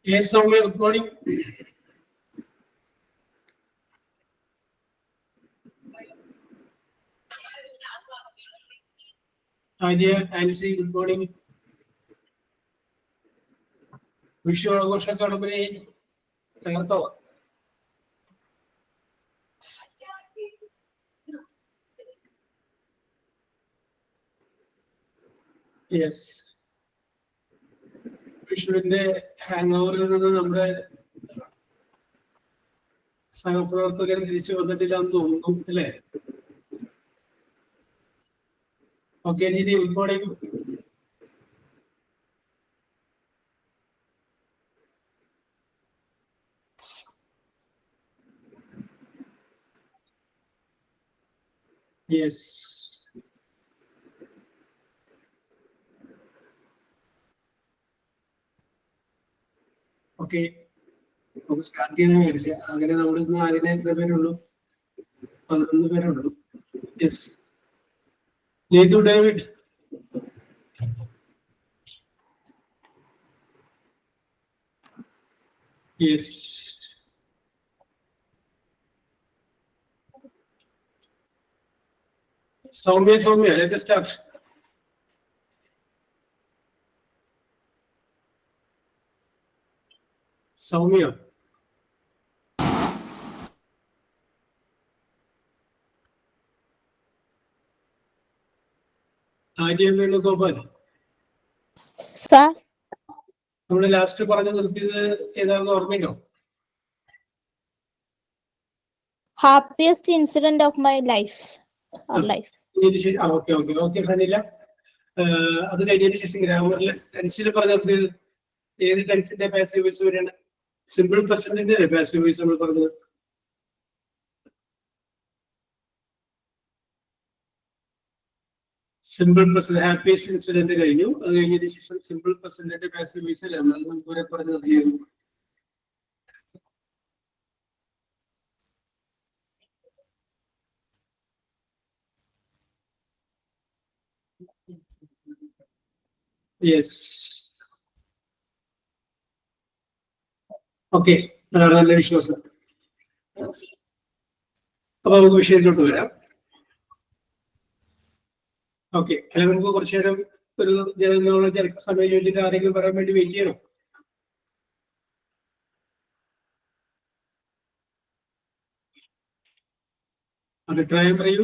Yes, Soumya, good morning. Hi dear, Nancy, good morning. Wish you Agosha Academy. Yes. വിഷുവിന്റെ hang ഓവറിൽ നിന്ന് നമ്മുടെ സഹപ്രവർത്തകർ തിരിച്ചു വന്നിട്ടില്ല എന്ന് തോന്നുന്നു അല്ലേ? Okay Jithi, good morning. Yes, okay, നമുക്ക് സ്റ്റാർട്ട് ചെയ്ത് മേടിച്ച അങ്ങനെ നമ്മൾ ഇന്ന് ആദ്യം എത്ര പേരുള്ളൂ? 11 പേരുള്ളൂ. Yes, Neethu David. Yes, Soumya, let us start. Soumya, Arya Venugopal. Sir, നമ്മള് ലാസ്റ്റ് പറഞ്ഞു നിർത്തിയത് ഏതാണെന്ന് ഓർമ്മയുണ്ടോ? Happiest incident of my life. Okay Sanila, അത് കഴിഞ്ഞതിന് ശേഷം ഗ്രാമറിൽ ടെൻസിൽ പറഞ്ഞു നിർത്തിയത് ഏത് ടെൻസിന്റെ പാസീവ് വോയിസ് വരെയാണ്? സിമ്പിൾ പ്രസന്റിന്റെ പാസീവ് വോയിസ് നമ്മൾ പറഞ്ഞത്. സിമ്പിൾ പ്രസന്റ് ഹാപ്പിയസ്റ്റ് ഇൻസിഡന്റ് കഴിഞ്ഞു. അത് കഴിഞ്ഞതിന് ശേഷം സിമ്പിൾ പ്രസന്റിന്റെ പാസീവ് വോയിസ് അല്ലേ നമ്മൾ മുൻകൂറെ പറഞ്ഞു നിർത്തിയായിരുന്നു. യെസ്, ഓക്കെ, അതാണ് നല്ല വിശ്വാസം. അപ്പൊ നമുക്ക് വിഷയത്തിലോട്ട് വരാം. ഓക്കെ, അല്ലെങ്കിൽ നമുക്ക് കുറച്ചു നേരം ഒരു സമയം ചോദിച്ചിട്ട് ആരെങ്കിലും പറയാൻ വേണ്ടി വെയിറ്റ് ചെയ്യണോ? അഭിപ്രായം പറയൂ.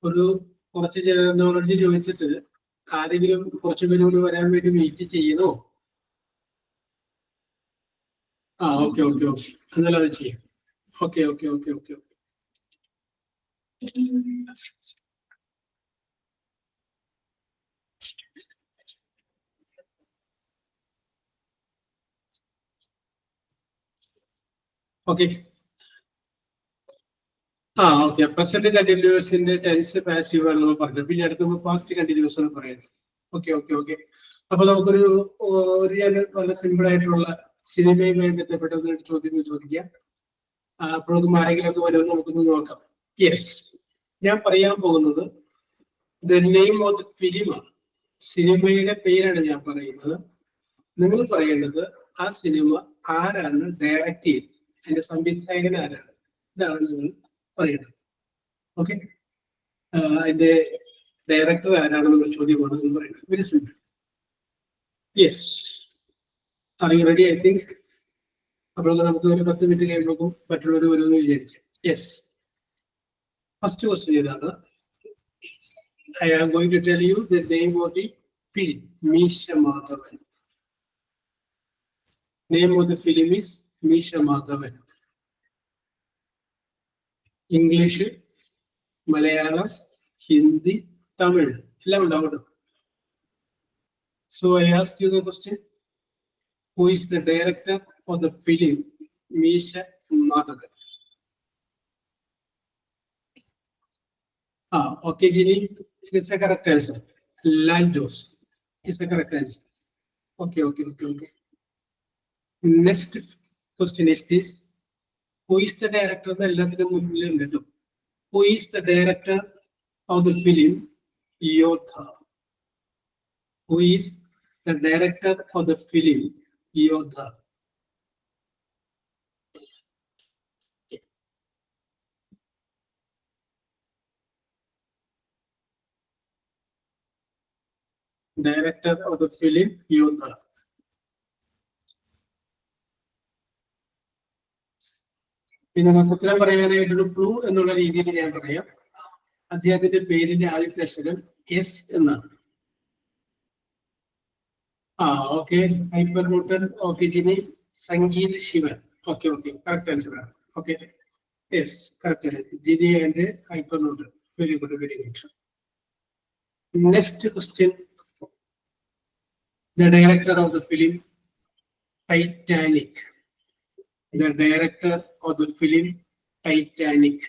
ഒരു കുറച്ച് ജനറൽ നോളജ് ചോദിച്ചിട്ട് ആരെങ്കിലും കുറച്ചു പേര് കൂടി വരാൻ വേണ്ടി വെയിറ്റ് ചെയ്യണോ? ഓക്കെ, എന്നാലും അത് ചെയ്യാം. ഓക്കെ. Okay, okay. പ്രസന്റ് കണ്ടിന്യൂസിന്റെ ടെൻസ് പാസീവ് ആണ് നമ്മൾ പറഞ്ഞത്. പിന്നെ അടുത്ത് പാസ്റ്റ് കണ്ടിന്യൂസ് എന്ന് പറയുന്നത്. ഓക്കെ. അപ്പൊ നമുക്കൊരു നല്ല സിമ്പിൾ ആയിട്ടുള്ള സിനിമയുമായി ബന്ധപ്പെട്ട ചോദ്യങ്ങൾ ചോദിക്കാം. അപ്പോഴൊക്കെ ആരെങ്കിലും ഒക്കെ വരുമെന്ന് നമുക്കൊന്ന് നോക്കാം. യെസ്, ഞാൻ പറയാൻ പോകുന്നത് ദ നെയിം ഓഫ് ദ ഫിലിമാണ്. സിനിമയുടെ പേരാണ് ഞാൻ പറയുന്നത്. നിങ്ങൾ പറയേണ്ടത് ആ സിനിമ ആരാണ് ഡയറക്റ്റ് ചെയ്തത്, അതിന്റെ സംവിധായകൻ ആരാണ്, ഇതാണ് നിങ്ങൾ പറയേണ്ടത്. ഓക്കെ, അതിന്റെ ഡയറക്ടർ ആരാണെന്നുള്ള ചോദ്യമാണ് നിങ്ങൾ പറയുന്നത്. Very simple. Yes, are you ready? I think അപ്പോൾ നമുക്ക് ഒരു 10 മിനിറ്റ് കഴിയുമ്പോഴേക്കും മറ്റുള്ളവർ വരുമെന്ന് വിചാരിക്കാം. യെസ്, ഫസ്റ്റ് ക്വസ്റ്റ്യൻ ഇതാണ്. I am going to tell you the name of the film, Meesha Madhavan. Name of the film is Meesha Madhavan. English, Malayalam, Hindi, Tamil. So I ask you the question. Who is the director of the film Meesha Madhavan? Okay, Ginny, it's a correct answer. Lanjos is the correct answer. Okay. Next question is this. Who is the director of the Who is the director of the film Yodha? Who is the director of the film Yodha? Director of the film Yodha. പിന്നെ നമുക്ക് ഉത്തരം പറയാനായിട്ടൊരു clue എന്നുള്ള രീതിയിൽ ഞാൻ പറയാം. അദ്ദേഹത്തിന്റെ പേരിന്റെ ആദ്യത്തെ അക്ഷരം എസ് എന്നാണ്. Okay, hyper Newton. Okay Jini. Sangeeth Sivan. Okay, correct answer ആണ്. Okay, yes, correct. Jini and hyper Newton. Very good. Next question. The director of the film Titanic. The director of the film Titanic.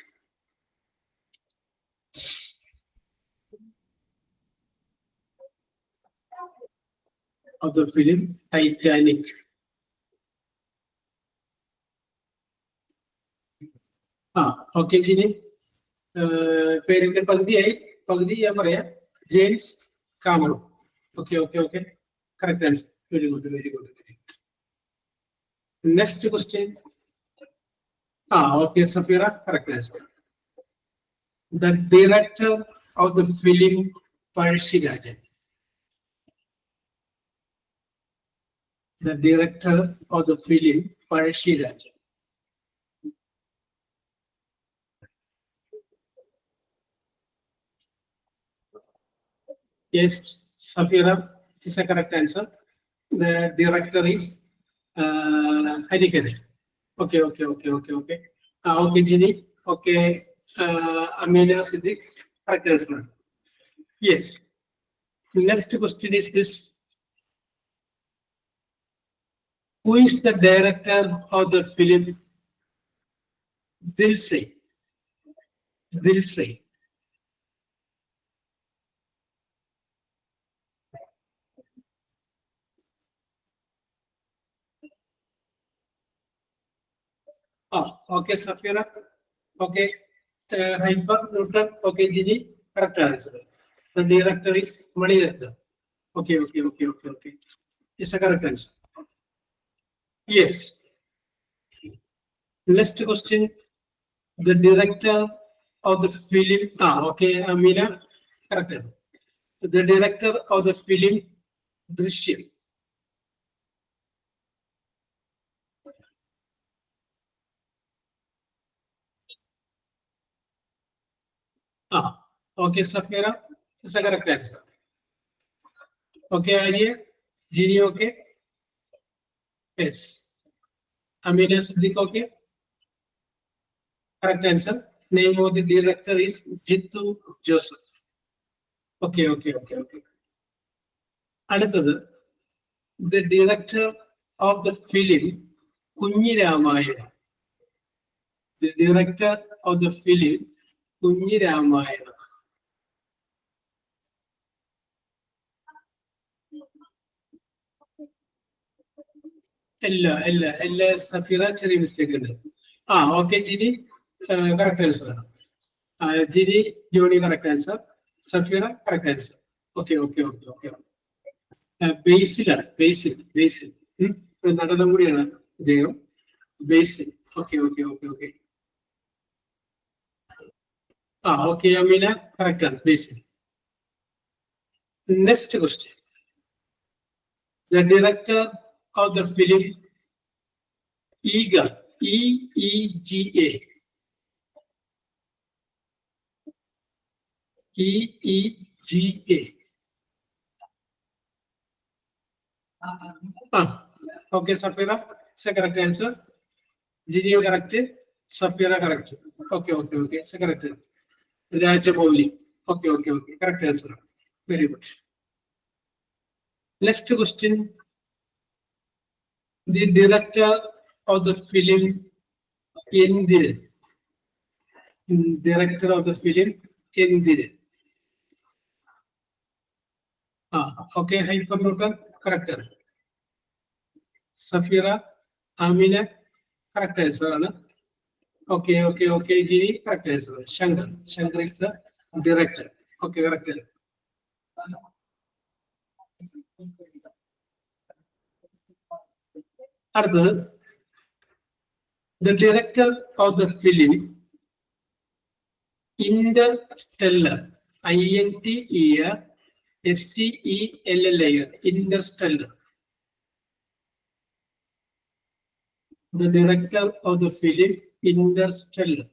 Of the film Titanic. Okay, Ginny. പേരിന്റെ പകുതി ഞാൻ പറയാം. James Cameron. Okay. Correct answer. Very good. Next question. Okay, Safira. Correct answer. The director of the film Parashirajan. The director of the film Parashirajan. Yes, Safira is a correct answer. The director is Hariharan. Okay. Okay, Ginny. Okay, Amelia Siddiq. Correct answer. Yes. Next question is this. Who is the director of the film Dil Se? Okay, Safira. Okay, Hyper Newton. Okay, Gigi. Correct answer. The director is Mani Ratnam. Okay. It's a correct answer. Yes. Next question. The director of the film. Okay, Amina. Correct. The director of the film Drishyam. Okay, Safira. It's a correct answer. Okay, Arya. Gini, okay. Yes. Amina Siddiq, okay. Correct answer. Name of the director is Jittu Joseph. Okay. Another, the director of the film Kunyi Ramayana. The director of the film Kunyi Ramayana. Ella Safira, cherry mistake. Okay, Ginny, correct answer. Ginny, Joni, correct answer. Safira, correct answer. Okay. Basil. Basil. Okay. Okay, Amina, correct answer. Basil. Next question. The director of the film EEGA, EEGA. EEGA. Okay, Safira, it's a correct answer. Ginny, correct. Safira, correct. Okay, it's a correct. Rajamouli. Okay, correct answer. Very good. Next question. The director of the film Endire. Director of the film Endire. Okay, Hyperlocal, correct. Safira, Amina, correct answer. Okay, Giri, correct answer. Shankar is the director. Okay, correct. The director of the film Interstellar, INTERSTELLAR, Interstellar. The director of the film Interstellar.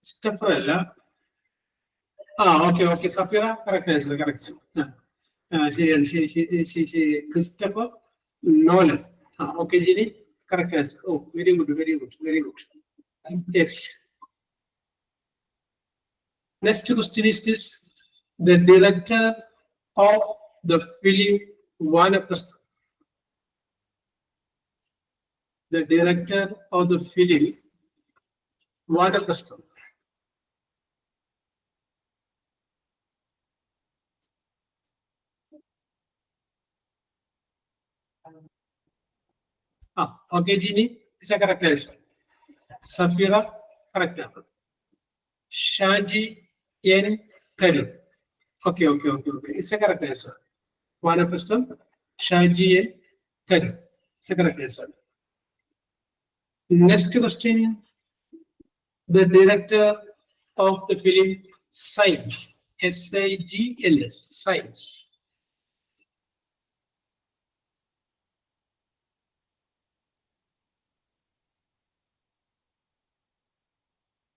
Christopher. Okay. Safira, correct answer, correct. She Christopher Nolan. Okay, Ginny, correct answer. Oh, very good. Yes. Next question is this: the director of the film Vanaprastha. The director of the film Vanaprastha. Okay, Ginny, it's a correct answer. Safira, correct answer. Shaji N. Karu. Okay. It's a correct answer. Vanaprastha, Shaji N. Karu. It's a correct answer. Next question. The director of the film Science. SIGLS. Science.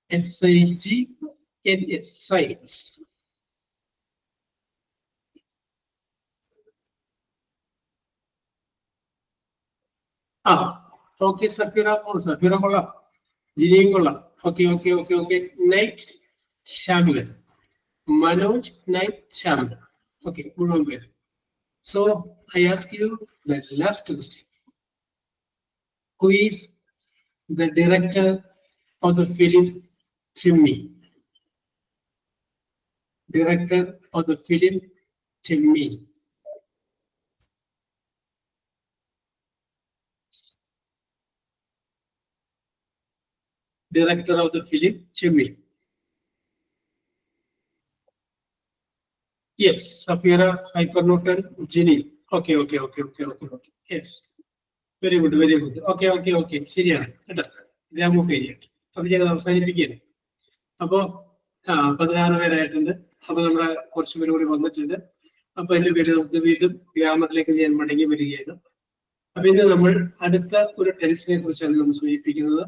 SIGLS. Science. Okay, Safira. Safira kolla. Ginny kolla. Okay. Night Shyamalan. Manoj Night Shyamalan. Okay, good. So I ask you the last question. Who is the director of the film Chimney? Director of the film Chimney. Director of the film Chimney. Yes, Safira, Hyperlocal, Ginny. Okay. Yes. Very good. Okay. ശരിയാണ് കേട്ടോ. അപ്പൊ ഞാൻ അവസാനിപ്പിക്കുകയാണ്. അപ്പോ 16 പേരായിട്ടുണ്ട്. അപ്പൊ നമ്മുടെ കുറച്ച് പേര് കൂടി വന്നിട്ടുണ്ട്. അപ്പൊ അതിന്റെ പേര് നമുക്ക് വീണ്ടും ഗ്രാമത്തിലേക്ക് ഞാൻ മടങ്ങി വരികയാണ്. അപ്പൊ ഇന്ന് നമ്മൾ അടുത്ത ഒരു ടെൻസിനെ കുറിച്ചാണ് നമ്മൾ സൂചിപ്പിക്കുന്നത്.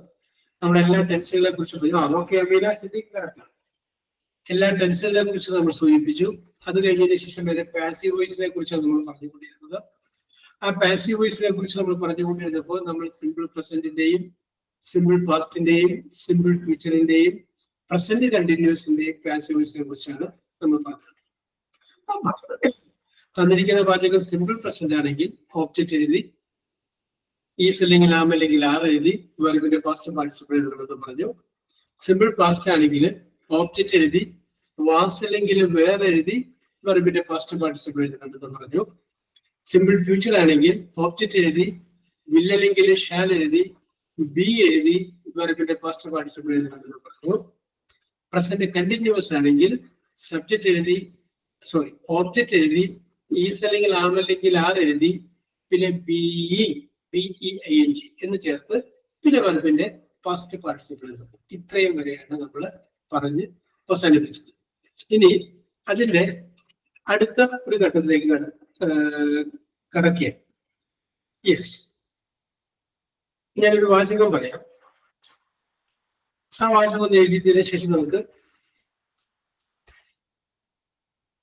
നമ്മുടെ എല്ലാ ടെൻസുകളെ കുറിച്ചും ഓക്കെ അമീന കറക്റ്റാണ്. എല്ലാ ടെൻസുകളെ കുറിച്ച് നമ്മൾ സൂചിപ്പിച്ചു. അത് കഴിഞ്ഞതിന് ശേഷം വരെ പാസീവ് വോയിസിനെ കുറിച്ചാണ് നമ്മൾ പറഞ്ഞുകൊണ്ടിരുന്നത്. ആ പാസീവ് വോയിസിനെ കുറിച്ച് നമ്മൾ പറഞ്ഞുകൊണ്ടിരുന്നപ്പോൾ നമ്മൾ സിമ്പിൾ പ്രസന്റിന്റെയും സിമ്പിൾ പാസ്റ്റിന്റെയും സിമ്പിൾ ഫ്യൂച്ചറിന്റെയും പ്രസന്റ് കണ്ടിന്യൂസിന്റെയും പാസീവ് വോയിസിനെ കുറിച്ചാണ് നമ്മൾ പറഞ്ഞത്. തന്നിരിക്കുന്ന വാചകം സിമ്പിൾ പ്രസന്റ് ആണെങ്കിൽ ഓബ്ജക്റ്റ് എഴുതി, ഈസ് അല്ലെങ്കിൽ ആം അല്ലെങ്കിൽ ആർ എഴുതി വെർബിന്റെ പാസ്റ്റ് പാർട്ടിസിപ്പിൾ എഴുതണമെന്ന് പറഞ്ഞു. സിമ്പിൾ പാസ്റ്റ് ആണെങ്കിൽ ഓബ്ജക്റ്റ് എഴുതി, വാസ് അല്ലെങ്കിൽ വേറെ എഴുതി വെർബിന്റെ പാസ്റ്റ് പാർട്ടിസിപ്പിൾ എഴുതണമെന്ന് പറഞ്ഞു. സിമ്പിൾ ഫ്യൂച്ചർ ആണെങ്കിൽ ഓബ്ജക്റ്റ് എഴുതി, വിൽ അല്ലെങ്കിൽ ഷാൽ എഴുതി, ബി എഴുതി വെർബിന്റെ പാസ്റ്റ് പാർട്ടിസിപ്പിൾ എഴുതണമെന്ന് പറഞ്ഞു. പ്രസന്റ് കണ്ടിന്യൂസ് ആണെങ്കിൽ സബ്ജക്റ്റ് എഴുതി, സോറി ഓബ്ജക്റ്റ് എഴുതി, ഈസ് അല്ലെങ്കിൽ ആമല്ലെങ്കിൽ ആർ എഴുതി, പിന്നെ BEING എന്ന് ചേർത്ത് പിന്നെ വെർബിന്റെ പാസ്റ്റ് പാർട്ടിസിപ്പിൾ എഴുതും. ഇത്രയും വരെയാണ് നമ്മൾ പറഞ്ഞ് അവസാനിപ്പിച്ചത്. ഇനി അതിന്റെ അടുത്ത ഒരു ഘട്ടത്തിലേക്ക് കടക്കുക. യെസ്, ഞാനൊരു വാചകം പറയാം. ആ വാചകം ഒന്ന് എഴുതിയതിനു ശേഷം നമുക്ക്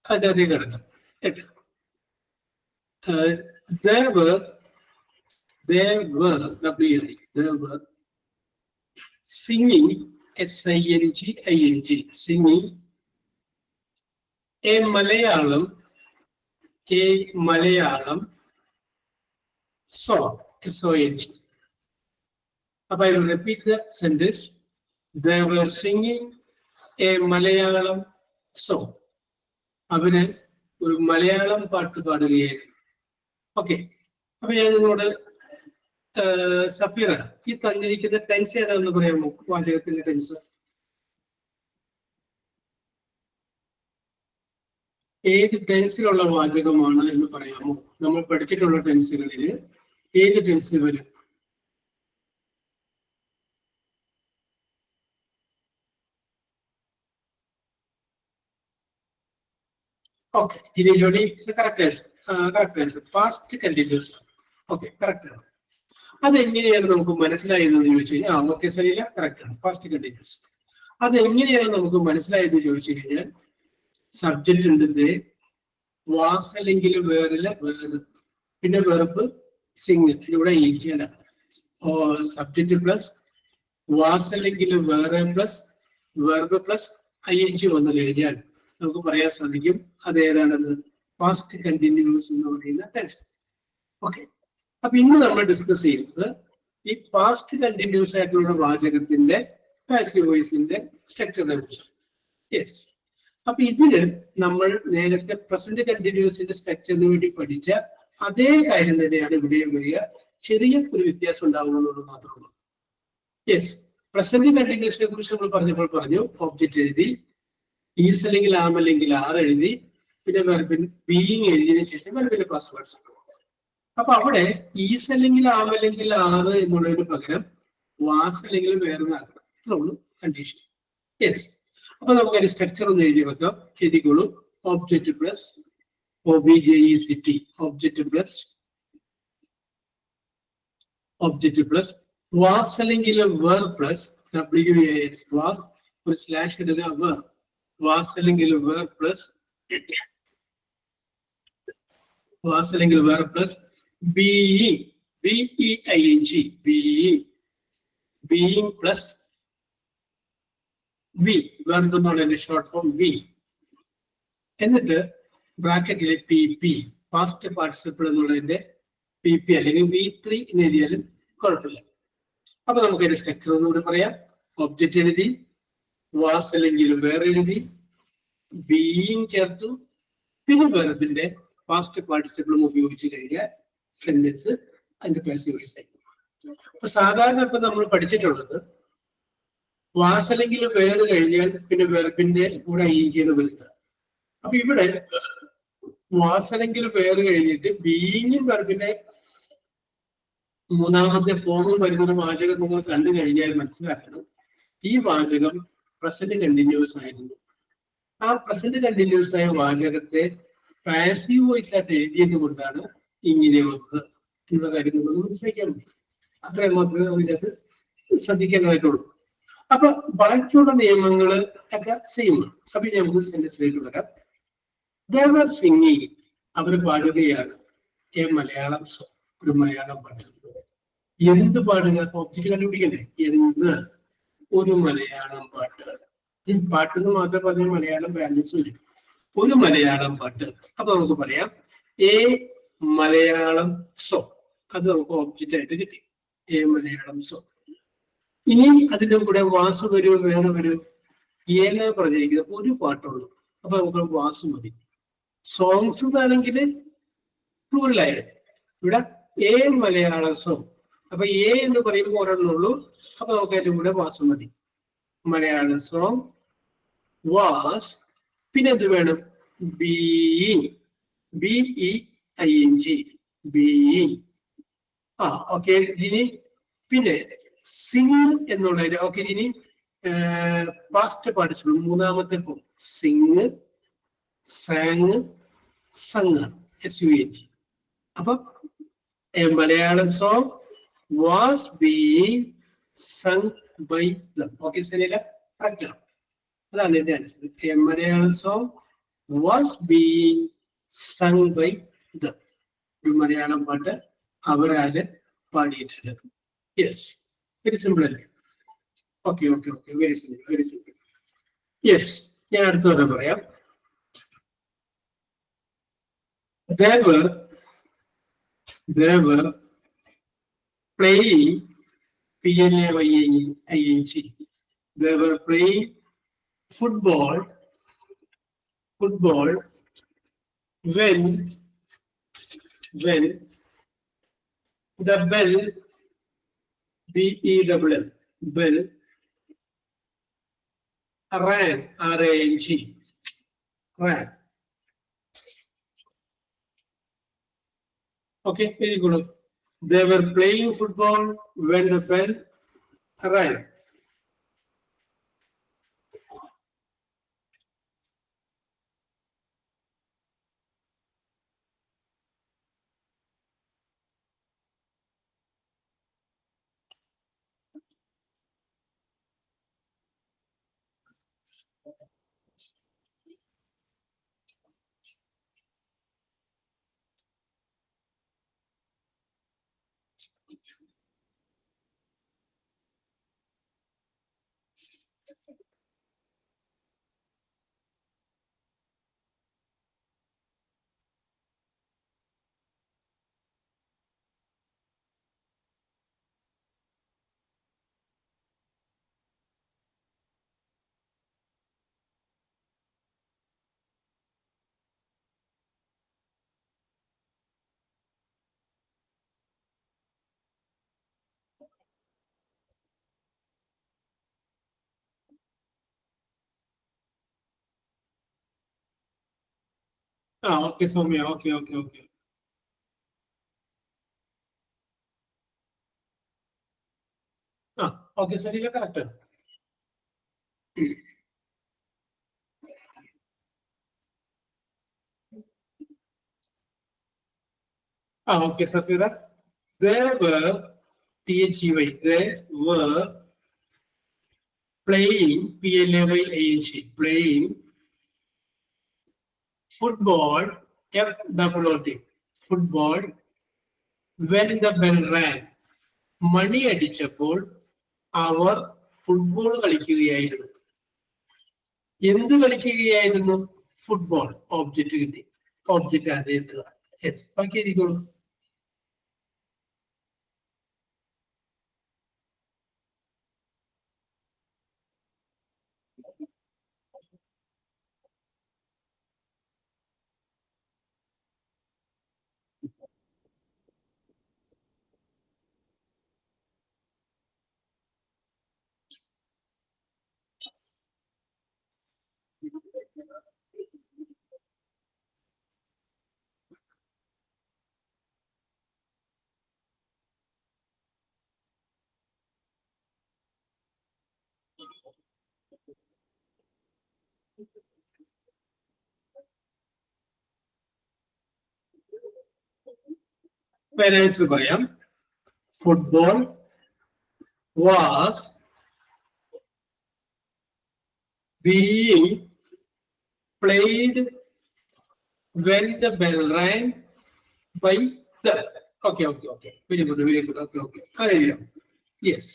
അതിന്റെ അധികം കിടക്കാം. There were singing, SINGING, singing a Malayalam song, SONG. I will repeat the sentence. They were singing a Malayalam song. അവര് ഒരു മലയാളം പാട്ട് പാടുകയായിരുന്നു. ഓക്കെ, അപ്പൊ ഞാൻ നിങ്ങളോട് സഫീറ, ഈ തന്നിരിക്കുന്ന ടെൻസ് ഏതാണെന്ന് പറയാമോ? വാചകത്തിന്റെ ടെൻസ് ഏത് ടെൻസിലുള്ള വാചകമാണ് എന്ന് പറയാമോ? നമ്മൾ പഠിച്ചിട്ടുള്ള ടെൻസുകളിൽ ഏത് ടെൻസിൽ വരും? Okay, correct answer. Past continuous. Okay, correct. അതെങ്ങനെയാണ് നമുക്ക് മനസ്സിലായതെന്ന് ചോദിച്ചു കഴിഞ്ഞാൽ, ഓക്കെ ശരിയില്ല, കറക്റ്റ് ആണ്, പാസ്റ്റ് കണ്ടിന്യൂസ്. അതെങ്ങനെയാണ് നമുക്ക് മനസ്സിലായതെന്ന് ചോദിച്ചു കഴിഞ്ഞാൽ, സബ്ജക്റ്റ് ഉണ്ട്, ദേ, വാസ് അല്ലെങ്കിൽ വേറില്ല, വേറെ, പിന്നെ വെർബ് സിംഗ്, ഇവിടെ ഈജിയല്ല, സബ്ജക്റ്റ് പ്ലസ് വാസ് അല്ലെങ്കിൽ വേറെ പ്ലസ് വെർബ് പ്ലസ് ING വന്നു കഴിഞ്ഞാൽ നമുക്ക് പറയാൻ സാധിക്കും അത് ഏതാണെന്ന്, പാസ്റ്റ് കണ്ടിന്യൂസ് എന്ന് പറയുന്ന ടെൻസ്. ഓക്കെ, അപ്പൊ ഇന്ന് നമ്മൾ ഡിസ്കസ് ചെയ്യുന്നത് ഈ പാസ്റ്റ് കണ്ടിന്യൂസ് ആയിട്ടുള്ള വാചകത്തിന്റെ പാസീവ് വോയിസിന്റെ സ്ട്രക്ചറിനെ കുറിച്ച്. യെസ്, അപ്പൊ ഇതിന് നമ്മൾ നേരത്തെ പ്രസന്റ് കണ്ടിന്യൂസിന്റെ സ്ട്രക്ചറിന് വേണ്ടി പഠിച്ച അതേ കാര്യം തന്നെയാണ് ഇവിടെയും വരിക. ചെറിയ ഒരു വ്യത്യാസം ഉണ്ടാവുന്നത് മാത്രമേ. യെസ്, പ്രസന്റ് കണ്ടിന്യൂസിനെ കുറിച്ച് നമ്മൾ പറഞ്ഞപ്പോൾ പറഞ്ഞു, ഓബ്ജക്റ്റ് എഴുതി, ഈസ് അല്ലെങ്കിൽ ആം അല്ലെങ്കിൽ ആർ എഴുതി, പിന്നെ വെർബിൻ ബീയിങ് എഴുതിയതിനു ശേഷം വെർബിന്റെ പാസ്റ്റ് പാർട്ടിസിപ്പിൾ. അപ്പൊ അവിടെ ഈസ് അല്ലെങ്കിൽ ആം അല്ലെങ്കിൽ ആറ് എന്നുള്ളതിന് പകരം വാസ് അല്ലെങ്കിൽ വേറെ ആക്കണം. ഇത്രേ ഉള്ളൂ കണ്ടീഷൻ. യെസ്, അപ്പൊ നമുക്ക് അതിന്റെ സ്ട്രക്ചർ ഒന്ന് എഴുതി വെക്കാം. എഴുതിക്കോളൂ. Object plus OBJECT, object plus was അല്ലെങ്കിൽ വേർ പ്ലസ് WAS, വാസ് ഒരു സ്ലാഷ് ഇടുക, വേർ, വാസ് അല്ലെങ്കിൽ were plus BEING, being plus V, verb എന്നുള്ളതിന്റെ ഷോർട്ട് ഫോം V, എന്നിട്ട് ബ്രാക്കറ്റിലെ PP, പാസ്റ്റ് പാർട്ടിസിപ്പിൾ എന്നുള്ളതിന്റെ PP അല്ലെങ്കിൽ V3 എന്ന് എഴുതിയാലും കുഴപ്പമില്ല. അപ്പൊ നമുക്ക് അതിന്റെ സ്ട്രക്ചർ ഒന്നുകൂടി പറയാം. ഒബ്ജക്റ്റ് എഴുതി, വാസ് അല്ലെങ്കിൽ വേറെ എഴുതി, ബീയിങ് ചേർത്തു, പിന്നെ വെർബിന്റെ പാസ്റ്റ് പാർട്ടിസിപ്പിളും ഉപയോഗിച്ച് കഴിഞ്ഞാൽ സെന്റൻസ് അതിന്റെ പാസീവ് വോയിസ് ആയി. അപ്പൊ സാധാരണ ഇപ്പൊ നമ്മൾ പഠിച്ചിട്ടുള്ളത് വാസ് അല്ലെങ്കിൽ വേറെ കഴിഞ്ഞാൽ പിന്നെ വെർബിന്റെ കൂടെ ING എന്ന് വരുന്നത്. അപ്പൊ ഇവിടെ വാസ് അല്ലെങ്കിൽ വേറെ കഴിഞ്ഞിട്ട് ബീയിങ്ങും വെർബിന്റെ മൂന്നാമത്തെ ഫോമും വരുന്ന വാചകം നിങ്ങൾ കണ്ടു കഴിഞ്ഞാൽ മനസ്സിലാക്കണം ഈ വാചകം പ്രസന്റ് കണ്ടിന്യൂസ് ആയിരുന്നു. ആ പ്രസന്റ് കണ്ടിന്യൂസ് ആയ വാചകത്തെ പാസീവ് വോയിസ് ആയിട്ട് എഴുതിയത് കൊണ്ടാണ് ഇങ്ങനെ വന്നത് എന്നുള്ള കാര്യം നമ്മൾ മനസ്സിലാക്കാൻ മതി. അത്രയും മാത്രമേ അതിനകത്ത് ശ്രദ്ധിക്കേണ്ടതായിട്ടുള്ളൂ. അപ്പൊ ബാക്കിയുള്ള നിയമങ്ങള് ഒക്കെ സെയിം ആണ്. അപ്പൊ നമുക്ക് സെന്റൻസിലേക്ക് വരാം. They were singing, അവർ പാടുകയാണ്, എ മലയാളം സോങ്, ഒരു മലയാളം പാട്ട്. എന്ത് പാടുക? ഒബ്ജക്റ്റ് കണ്ടുപിടിക്കണ്ടേ? എന്ത്? ഒരു മലയാളം പാട്ട്. ഈ പാട്ടെന്ന് മാത്രം പറഞ്ഞ മലയാളം ബാലൻസ് വരും. ഒരു മലയാളം പാട്ട്. അപ്പൊ നമുക്ക് പറയാം എ മലയാളം സോങ്. അത് നമുക്ക് ഒബ്ജക്റ്റ് ആയിട്ട് കിട്ടി, എ മലയാളം സോങ്. ഇനി അതിന്റെ കൂടെ വാസു വരും, വേറെ വരും. ഏന്ന് പറഞ്ഞിരിക്കുന്നത് ഒരു പാട്ടുള്ളൂ. അപ്പൊ നമുക്ക് വാസു മതി. സോങ്സ് എന്നാണെങ്കിൽ പ്ലൂറലായിരുന്നു. ഇവിടെ എ മലയാളം സോങ്. അപ്പൊ എ എന്ന് പറയുമ്പോൾ ഒരെണ്ണുള്ളൂ. അപ്പൊ നമുക്ക് അതിന്റെ കൂടെ വാസ് മതി. Malayalam song was. പിന്നെ എന്ത് വേണം? ബീയിങ്. BEING. ബീയിങ്. ഓക്കെ. ഇനി പിന്നെ സിംഗ് എന്നുള്ളതിന് ഓക്കെ. ഇനി പാസ്റ്റ് പാർട്ടിസിപ്പിൾ മൂന്നാമത്തെ ഫോം. സിംഗ്, സാങ്, സങ് ആണ്. SUNG. അപ്പൊ Malayalam song was being sung by dum. Okay ശരിയല്ല? കറക്റ്റ് ആണ്. അതാണ് എന്റെ answer. Malayalam song was being sung by dum. ഒരു മലയാളം പാട്ട് അവരാല് പാടിയിട്ടുണ്ട്. യെസ്, വെരി സിമ്പിൾ അല്ലേ? Okay okay okay, very simple, very simple. Yes, ഞാൻ അടുത്തവരെ പറയാം. They were playing PLAYING. They were playing football when the bell, BELL, bell rang, RANG, rang. Okay, very good. They were playing football when the bell rang. Okay, Soumya. Okay. Okay, sir, you are correct. Okay, sir, they were THEY. They were playing PLAYING, playing football, FOOT, football when the bell rang. മണി അടിച്ചപ്പോൾ അവർ football കളിക്കുകയായിരുന്നു. എന്ത് കളിക്കുകയായിരുന്നു? Football. Object കിട്ടി. Object അത് എഴുതുക. Yes, ബാക്കി എഴുതിക്കോളൂ. Parents പറയാം. Football was being played when the bell rang by the. Okay. Very good. Okay. Hallelujah. Yes.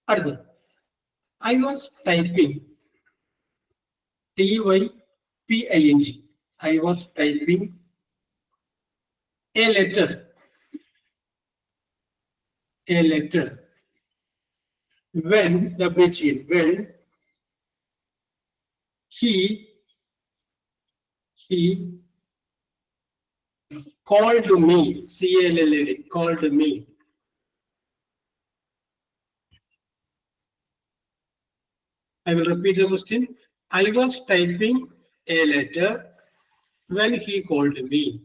അടുത്തത്. I was typing. TYPING. I was typing a letter. When he he called me, C-A-L-L-A-D, called me. I will repeat the question. I was typing a letter when he called me.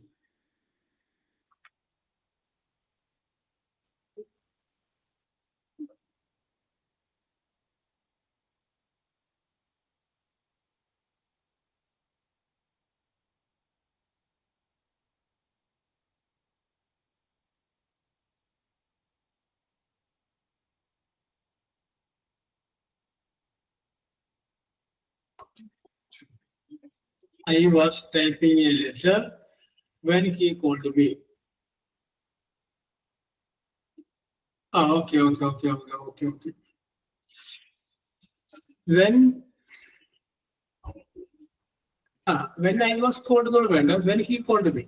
I was typing a letter when he called me. Okay. When I was called, when he called me.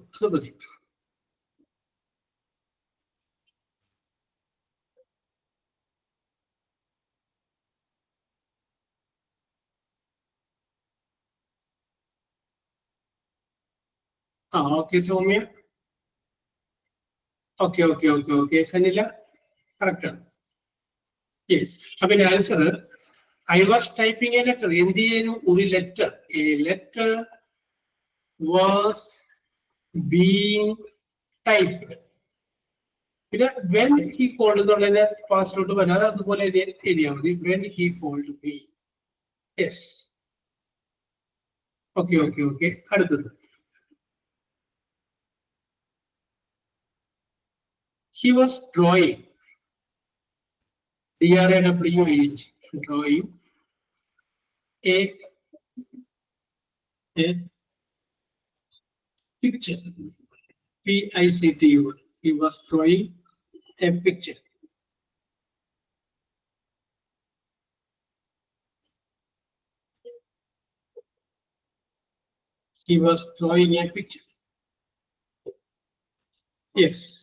Okay, Soumya. Okay. Sanila, correct. Yes. I mean, answer. I was typing a letter. Letter. A letter was being typed. When he called the passed to another when he called me. Yes. Okay. He was drawing. DRAWH. Drawing a picture. PICTU. He was drawing a picture. He was drawing a picture. Yes.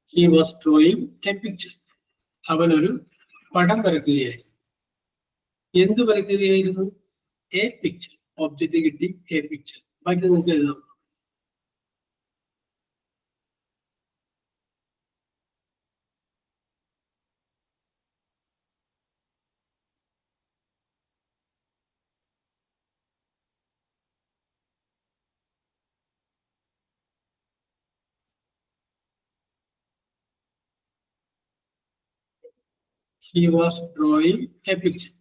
He was drawing a picture. അവനൊരു പടം വരയ്ക്കുകയായിരുന്നു. എന്ത് വരയ്ക്കുകയായിരുന്നു? A picture. Object കിട്ടി a picture. ബാക്കി നിങ്ങൾക്ക് എഴുതാം. He was drawing a picture.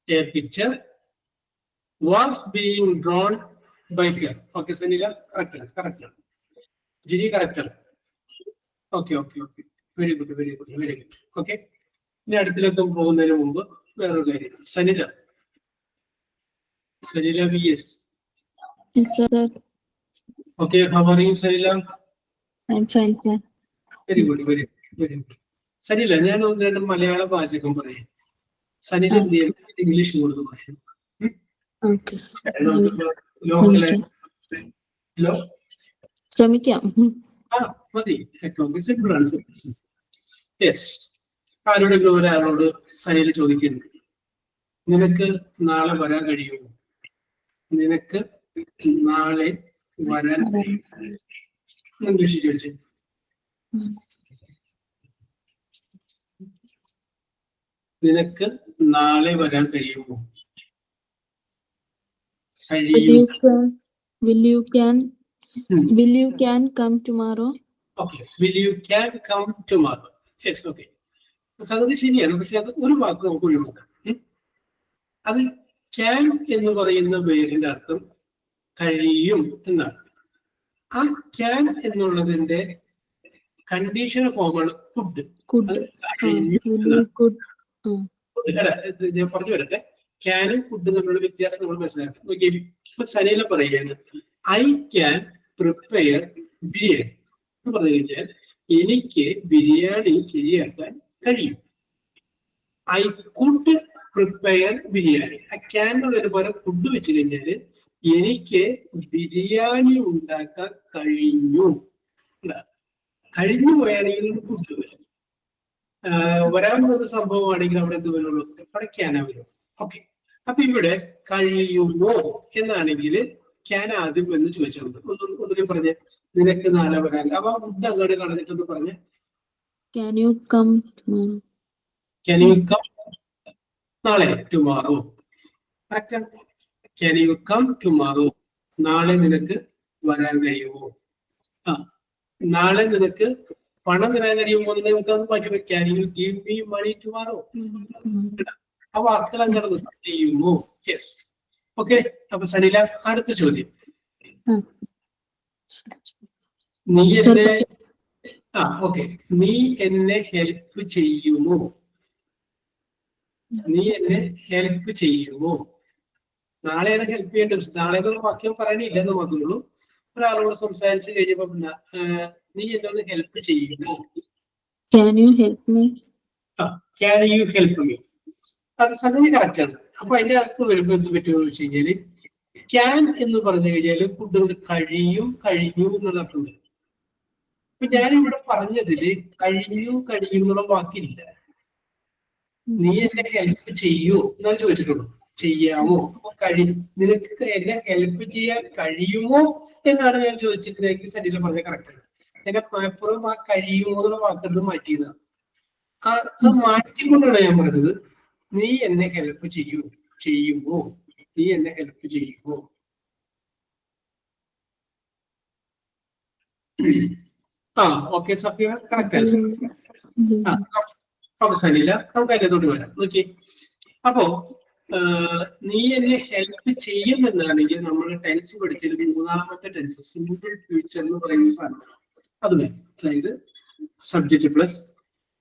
A picture was being drawn by her. Okay, Sanila, correct. Giri, correct. Okay. Very good. Okay. ഇനി അടുത്തിലൊക്കെ പോകുന്നതിന് മുമ്പ് വേറൊരു കാര്യം. Sanila, VS. Yes, sir. Okay, how are you, Sanila? I'm fine, sir. Very good. Sanila, ഞാൻ ഒന്ന് രണ്ട് മലയാള വാചകം പറയാം. Sanila എന്ത് ചെയ്യും? ഇംഗ്ലീഷ് കൂടുതൽ പറയും. Okay, sir. ശ്രമിക്കാം. മതി. സിമ്പിൾ ആണ്. യെസ്. ആരോടെങ്കിലും ഒരാളോട് സനിൽ ചോദിക്കുന്നു, നിനക്ക് നാളെ വരാൻ കഴിയുമോ? നിനക്ക് നാളെ വരാൻ ഇംഗ്ലീഷ് ചോദിച്ചു. നിനക്ക് നാളെ വരാൻ കഴിയുമോ? Will you can come tomorrow? Okay. Will you can come tomorrow? Yes, okay. അത് ശരിയാണ്. പക്ഷെ അത് ഒരു വാക്ക് നമുക്ക് ഒഴിവാക്കാം. അത് ക്യാൻ എന്ന് പറയുന്ന വേർഡിന്റെ അർത്ഥം കഴിയും എന്നാണ്. ആ ക്യാൻ എന്നുള്ളതിന്റെ കണ്ടീഷണൽ ഫോമാണ് കുഡ്. ഞാൻ പറഞ്ഞു വരട്ടെ. ക്യാനും ഫുഡ് തമ്മിലുള്ള വ്യത്യാസം നമ്മൾ മനസ്സിലാക്കാം. ഓക്കെ, ഇപ്പൊ സനീല പറയുകയാണ് ഐ ക്യാൻ പ്രിപ്പയർ ബിരിയാണി എന്ന് പറഞ്ഞു കഴിഞ്ഞാൽ എനിക്ക് ബിരിയാണി ശരിയാക്കാൻ കഴിയും. I could prepare biryani. ആ ക്യാൻ എന്നതിന് പോലെ ഫുഡ് വെച്ച് കഴിഞ്ഞാല് എനിക്ക് ബിരിയാണി ഉണ്ടാക്കാൻ കഴിഞ്ഞു. കഴിഞ്ഞു പോയാണെങ്കിൽ ഫുഡ് വരും. വരാൻ പോകുന്ന സംഭവമാണെങ്കിൽ അവിടെ എന്ത് വരുള്ളൂ? അവിടെ ക്യാനാ വരും. ഓക്കെ, അപ്പൊ ഇവിടെ കഴിയുമോ എന്നാണെങ്കിൽ ക്യാൻ ആദ്യം എന്ന് ചോദിച്ചത്. ഒന്നുകൂടി പറഞ്ഞേ, നിനക്ക് നാളെ വരാൻ. അപ്പൊ ഫുഡ് അങ്ങോട്ട് കളഞ്ഞിട്ടൊന്ന് പറഞ്ഞേ. Can you come tomorrow? Can you come നാളെ? Tomorrow. Correct. Can you come tomorrow? നാളെ നിനക്ക് വരാൻ കഴിയുമോ? ആ, നാളെ നിനക്ക് പണം തരാൻ കഴിയുമോ എന്ന് നമുക്ക് അത് മാറ്റി വെക്കാം. Can you give me money tomorrow? ആ വാക്കുകൾ അങ്ങനെ ചെയ്യുമോ? യെസ്. ഓക്കെ, അപ്പൊ സനില അടുത്ത ചോദ്യം. നീ എന്നെ ഓക്കെ, നീ എന്നെ ഹെൽപ്പ് ചെയ്യുമോ? നീ എന്നെ ഹെൽപ്പ് ചെയ്യുമോ? നാളെയാണ് ഹെൽപ്പ് ചെയ്യേണ്ടത്. നാളെ എന്നുള്ള വാക്യം പറയണില്ല എന്ന് മാത്രമേ. ഒരാളോട് സംസാരിച്ച് കഴിഞ്ഞപ്പോ നീ എന്നെ ഒന്ന് ഹെൽപ്പ് ചെയ്യുമോ? Can you help me? Can you help me? അത് സംഗതി കറക്റ്റ് ആണ്. അപ്പൊ അതിന്റെ അകത്ത് വരുമ്പോ എന്ത് പറ്റുമെന്ന് വെച്ച് കഴിഞ്ഞാല് ക്യാൻ എന്ന് പറഞ്ഞു കഴിഞ്ഞാല് ഫുഡ് കഴിയും, കഴിഞ്ഞു എന്നുള്ള അർത്ഥം വരും. ഇപ്പൊ ഞാനിവിടെ പറഞ്ഞതില് കഴിഞ്ഞു എന്നുള്ള വാക്കില്ല. നീ എന്നെ ഹെൽപ്പ് ചെയ്യൂ എന്നാണ് ചോദിച്ചിട്ടുള്ളൂ. ചെയ്യാമോ? അപ്പൊ നിനക്ക് എന്നെ ഹെൽപ്പ് ചെയ്യാൻ കഴിയുമോ എന്നാണ് ഞാൻ ചോദിച്ചതിലേക്ക് സരില പറഞ്ഞ കറക്റ്റ് ആണ്. എന്നെ പലപ്പോഴും ആ കഴിയുമോ എന്നുള്ള വാക്കെടുത്ത് മാറ്റിയതാണ്. അത് മാറ്റിക്കൊണ്ടാണ് ഞാൻ പറഞ്ഞത് നീ എന്നെ ഹെൽപ്പ് ചെയ്യുമോ? നീ എന്നെ ഹെൽപ്പ് ചെയ്യുമോ? Okay Safiya, correct answer. Sanila, നമുക്ക് അതിനകത്തോട്ട് വരാം. ഓക്കെ, അപ്പോ നീ എന്നെ ഹെൽപ്പ് ചെയ്യും എന്നാണെങ്കിൽ നമ്മൾ ടെൻസ് പഠിച്ചൊരു മൂന്നാമത്തെ ടെൻസ് സിമ്പിൾ ഫ്യൂച്ചർ എന്ന് പറയുന്ന സാധനം അത് വരും. അതായത് സബ്ജക്ട് പ്ലസ്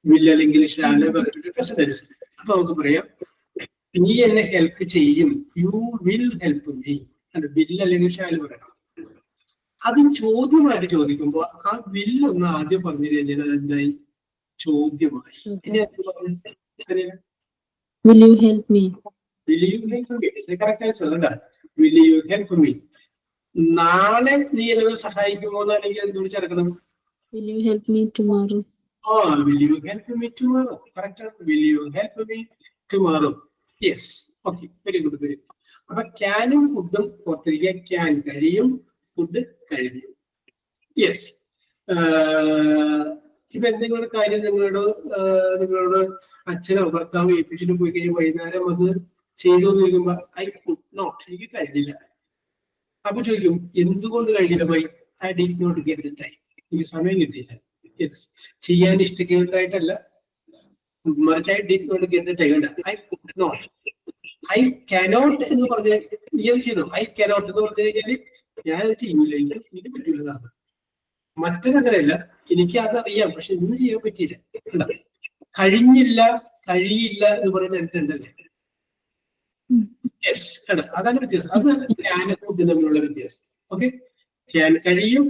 വിൽ അല്ലെങ്കിൽ ഷാല് പറഞ്ഞിട്ട് പ്രസന്റ് ടെൻസ്. അപ്പൊ നമുക്ക് പറയാം നീ എന്നെ ഹെൽപ്പ് ചെയ്യും. You will help me. Will അല്ലെങ്കിൽ ഷാല് പറയണം. അത് ചോദ്യമായിട്ട് ചോദിക്കുമ്പോൾ ആ വില്ല് ഒന്ന് ആദ്യം പറഞ്ഞു കഴിഞ്ഞാൽ അത് എന്തായി? ചോദ്യമായി. Will you help me? Will you help me? Correct answer. Will you help me? നാളെ നീ എന്നെ സഹായിക്കുമോ എന്നാണെങ്കിൽ എന്തുകൊണ്ട് ചേർക്കണം? Will you help me tomorrow? Will you help me tomorrow? Correct. Will you help me tomorrow? Yes. Okay. Very good. Very good. അപ്പൊ ക്യാനും ഫുഡും ഓർത്തിരിക്കുക. ക്യാൻ കഴിയും, ഫുഡ് കഴിഞ്ഞു. യെസ്. ഇപ്പൊ എന്തെങ്കിലും കാര്യം നിങ്ങളോട് അച്ഛനോ ഭർത്താവോ ഏൽപ്പിച്ചിട്ട് പോയി കഴിഞ്ഞാൽ വൈകുന്നേരം അത് ചെയ്തു എന്ന് ചോദിക്കുമ്പോ ഐ കുഡ് നോട്ട്, എനിക്ക് കഴിഞ്ഞില്ല. അപ്പൊ ചോദിക്കും എന്തുകൊണ്ട് കഴിഞ്ഞില്ല? By I did not get the time, എനിക്ക് സമയം കിട്ടിയില്ല. യെസ്, ചെയ്യാൻ ഇഷ്ടക്കേണ്ടായിട്ടല്ല, മറിച്ച് I did not get the time. I could not. I cannot എന്ന് പറഞ്ഞാൽ നീ അത് ചെയ്തു. ഐ കനോട്ട് എന്ന് പറഞ്ഞു കഴിഞ്ഞാല് ഞാനത് ചെയ്യില്ല, എനിക്ക് പറ്റില്ല. മറ്റേതങ്ങനെയല്ല, എനിക്ക് അതറിയാം പക്ഷെ ഇന്ന് ചെയ്യാൻ പറ്റിയില്ല. കഴിഞ്ഞില്ല, കഴിയില്ല എന്ന് പറയുന്ന രണ്ടുണ്ടല്ലേ? യെസ്, അതാണ് വ്യത്യാസം. അത് ക്യാൻ ഫുഡ് തമ്മിലുള്ള വ്യത്യാസം. ഓക്കെ, ക്യാൻ കഴിയും,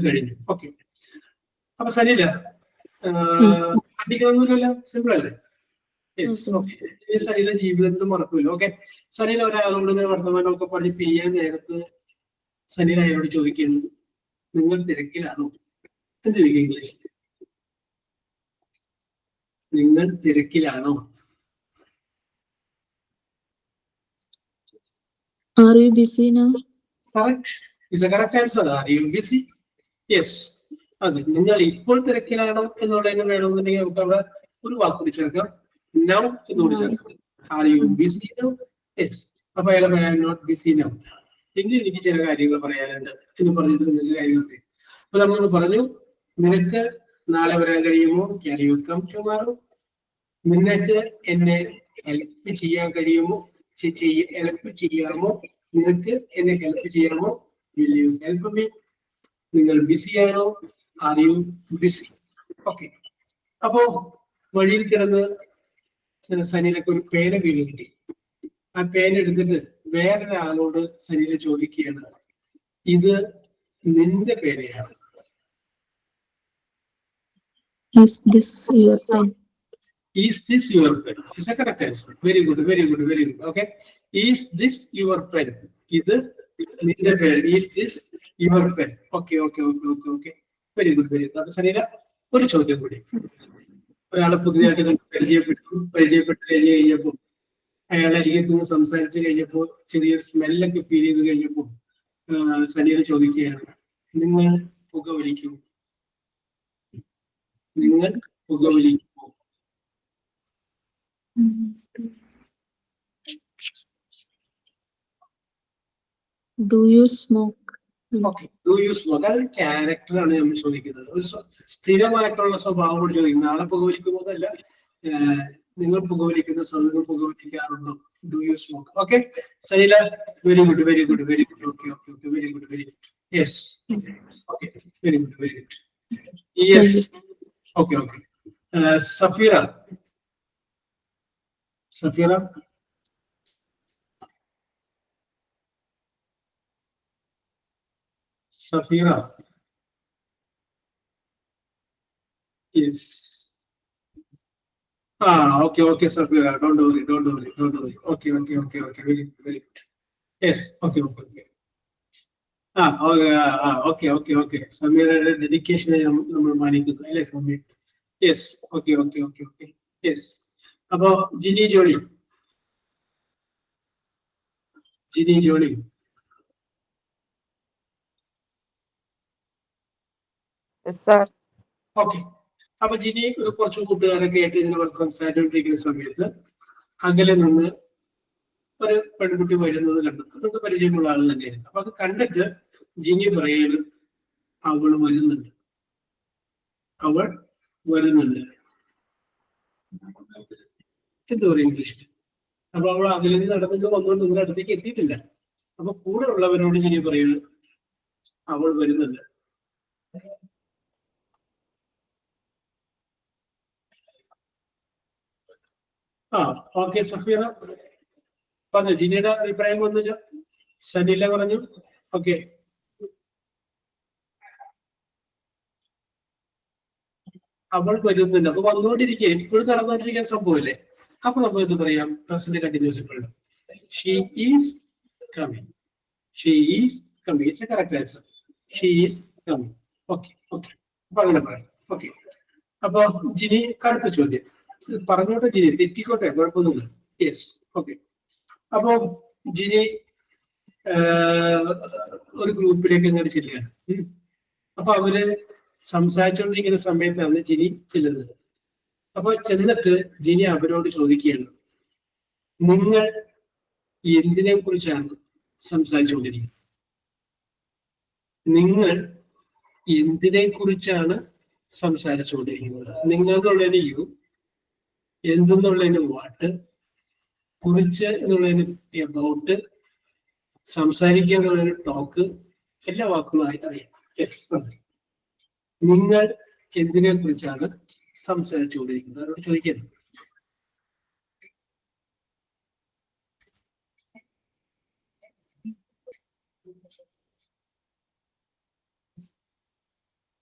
കഴിഞ്ഞു. ഓക്കെ, അപ്പൊ സനില പഠിക്കണമെന്നില്ലല്ലോ, സിമ്പിൾ അല്ലേ? യെസ്. ഓക്കെ, സനില ജീവിതത്തിൽ മറക്കൂല്ലോ. ഓക്കെ, സനില ഒരാളോട് വർത്തമാനമൊക്കെ പറഞ്ഞ് പിരിയാൻ നേരത്ത് സനില അയാളോട് ചോദിക്കുന്നു നിങ്ങൾ തിരക്കിലാണോ? എന്ത് ചോദിക്കും ഇംഗ്ലീഷ്? നിങ്ങൾ തിരക്കിലാണോ? Are you busy now? Correct. Is a correct answer. Are you busy? Yes. Okay. നിങ്ങൾ ഇപ്പോൾ തിരക്കിലാണോ എന്നുള്ളതിന് വേണമെന്നുണ്ടെങ്കിൽ നമുക്ക് അവിടെ ഒരു വാക്കുകൂടി ചേർക്കാം. Now എന്നുകൂടി ചേർക്കാം. Are you busy now? Yes. അപ്പൊ അയാൾ I am not busy now. എങ്കിൽ എനിക്ക് ചില കാര്യങ്ങൾ പറയാനുണ്ട് എന്ന് പറഞ്ഞിട്ട് നിങ്ങൾക്ക് കാര്യങ്ങൾ പറയും. അപ്പൊ നമ്മൾ പറഞ്ഞു നിനക്ക് നാളെ വരാൻ കഴിയുമോ? Can you come tomorrow? നിനക്ക് എന്നെ ഹെൽപ്പ് ചെയ്യാൻ കഴിയുമോ? ഹെൽപ്പ് ചെയ്യാമോ? നിനക്ക് എന്നെ ഹെൽപ്പ് ചെയ്യാമോ? Will you help me? നിങ്ങൾ ബിസിയാണോ? Are you busy? ഓക്കെ, അപ്പോ വഴിയിൽ കിടന്ന് സനിലൊക്കെ ഒരു പേന വീണ് കിട്ടി. ആ പേൻ എടുത്തിട്ട് വേറൊരാളോട് സനീല ചോദിക്കുകയാണ്, ഇത് നിന്റെ പേനയാണ്. Is this your pen? Is this your pen? Is a correct answer. Very good, very good, very good. Okay. Is this your pen? ഇത് നിന്റെ പേൻ. Is this your pen? Okay, okay, okay, okay, okay. Very good, very good. അപ്പൊ സനീല ഒരു ചോദ്യം കൂടി. ഒരാളെ പുതിയതായിട്ട് പരിചയപ്പെട്ട് കഴിഞ്ഞപ്പോൾ അയാളെ അരികത്ത് നിന്ന് സംസാരിച്ചു കഴിഞ്ഞപ്പോൾ ചെറിയൊരു സ്മെല്ലൊക്കെ ഫീൽ ചെയ്ത് കഴിഞ്ഞപ്പോൾ സനീല ചോദിക്കുകയാണ്, നിങ്ങൾ പുകവലിക്കുമോ? നിങ്ങൾ പുകവലിക്കുമോ? Do you smoke? Okay, do you smoke? അതൊരു ക്യാരക്ടറാണ് നമ്മൾ ചോദിക്കുന്നത്. ഒരു സ്ഥിരമായിട്ടുള്ള സ്വഭാവം ചോദിക്കുന്നത്. നാളെ പുകവലിക്കുമോ എന്നല്ല, നിങ്ങൾ പുകവലിക്കുന്ന നിങ്ങൾ പുകവലിക്കാറുണ്ടോ? Do you smoke? Okay Saneela, very good, very good, very good. Okay okay okay, very good, very good. Yes, okay, very good, very good. Yes, okay okay. Safeera, Safeera Safira. Yes. Okay, okay, Safira. Don't worry, don't worry, don't worry. Okay, okay, okay, okay. Very good, very good. Yes, okay, okay, okay. Okay, okay, okay, okay. Samira, dedication നമ്മൾ മാനിക്കുന്നു അല്ലേ Sameer? Yes, okay, okay, okay, okay. Yes. അപ്പോ Jini Jolly, Jini Jolly. Okay, അപ്പൊ ജിനി കുറച്ച് കൂട്ടുകാരൊക്കെ ആയിട്ട് ഇതിനെ കുറിച്ച് സംസാരിച്ചുകൊണ്ടിരിക്കുന്ന സമയത്ത് അകലെ നിന്ന് ഒരു പെൺകുട്ടി വരുന്നത് കണ്ടു. അതൊക്കെ പരിചയമുള്ള ആള് തന്നെയായിരുന്നു. അപ്പൊ അത് കണ്ടിട്ട് ജിനി പറയുന്നത്, അവൾ വരുന്നുണ്ട്, അവൾ വരുന്നുണ്ട്. എന്ത് പറയും ഇംഗ്ലീഷിൽ? അപ്പൊ അവൾ അകലെ നിന്ന് നടന്നിട്ട് വന്നുകൊണ്ട് നിങ്ങളുടെ അടുത്തേക്ക് എത്തിയിട്ടില്ല. അപ്പൊ കൂടെ ഉള്ളവരോട് ജിനി പറയുന്നത്, അവൾ വരുന്നുണ്ട്. ഓക്കെ സഫീറ പറഞ്ഞു. ജിനിയുടെ അഭിപ്രായം വന്നില്ല, സനില പറഞ്ഞു. ഓക്കെ, അവൾ വരുന്നുണ്ട്. അപ്പൊ വന്നുകൊണ്ടിരിക്കുക, ഇപ്പോഴും നടന്നുകൊണ്ടിരിക്കുന്ന സംഭവമല്ലേ. അപ്പൊ നമുക്ക് ഇത് പറയാം, പ്രസന്റ് കണ്ടിന്യൂസ് ഇപ്പോഴും. She is coming, she is coming. It's A correct answer. She is coming. Okay okay, അപ്പൊ അങ്ങനെ പറയാം. ഓക്കെ, അപ്പൊ ജിനി അടുത്ത ചോദ്യം പറഞ്ഞോട്ടെ, ജിനി തെറ്റിക്കോട്ടെ, കുഴപ്പമൊന്നുമില്ല. Yes, okay. അപ്പോ ജിനി ഒരു ഗ്രൂപ്പിലേക്ക് അങ്ങോട്ട് ചെല്ലുകയാണ്. അപ്പൊ അവര് സംസാരിച്ചുകൊണ്ടിരിക്കുന്ന സമയത്താണ് ജിനി ചെല്ലുന്നത്. അപ്പൊ ചെന്നിട്ട് ജിനി അവരോട് ചോദിക്കുകയാണ്, നിങ്ങൾ എന്തിനെ കുറിച്ചാണ് സംസാരിച്ചുകൊണ്ടിരിക്കുന്നത്? നിങ്ങൾ എന്തിനെ കുറിച്ചാണ് സംസാരിച്ചുകൊണ്ടിരിക്കുന്നത്? നിങ്ങൾ എന്നുള്ളതിന് യു, എന്തെന്നുള്ളതിന് വാട്ട്, കുറിച്ച് എന്നുള്ളതിന് എബൌട്ട്, സംസാരിക്കുക എന്നുള്ളതിന് ടോക്ക്, എല്ലാ വാക്കുകളും അറിയാം. നിങ്ങൾ എന്തിനെ കുറിച്ചാണ് സംസാരിച്ചുകൊണ്ടിരിക്കുന്നത്? അവരോട് ചോദിക്കുന്നത്.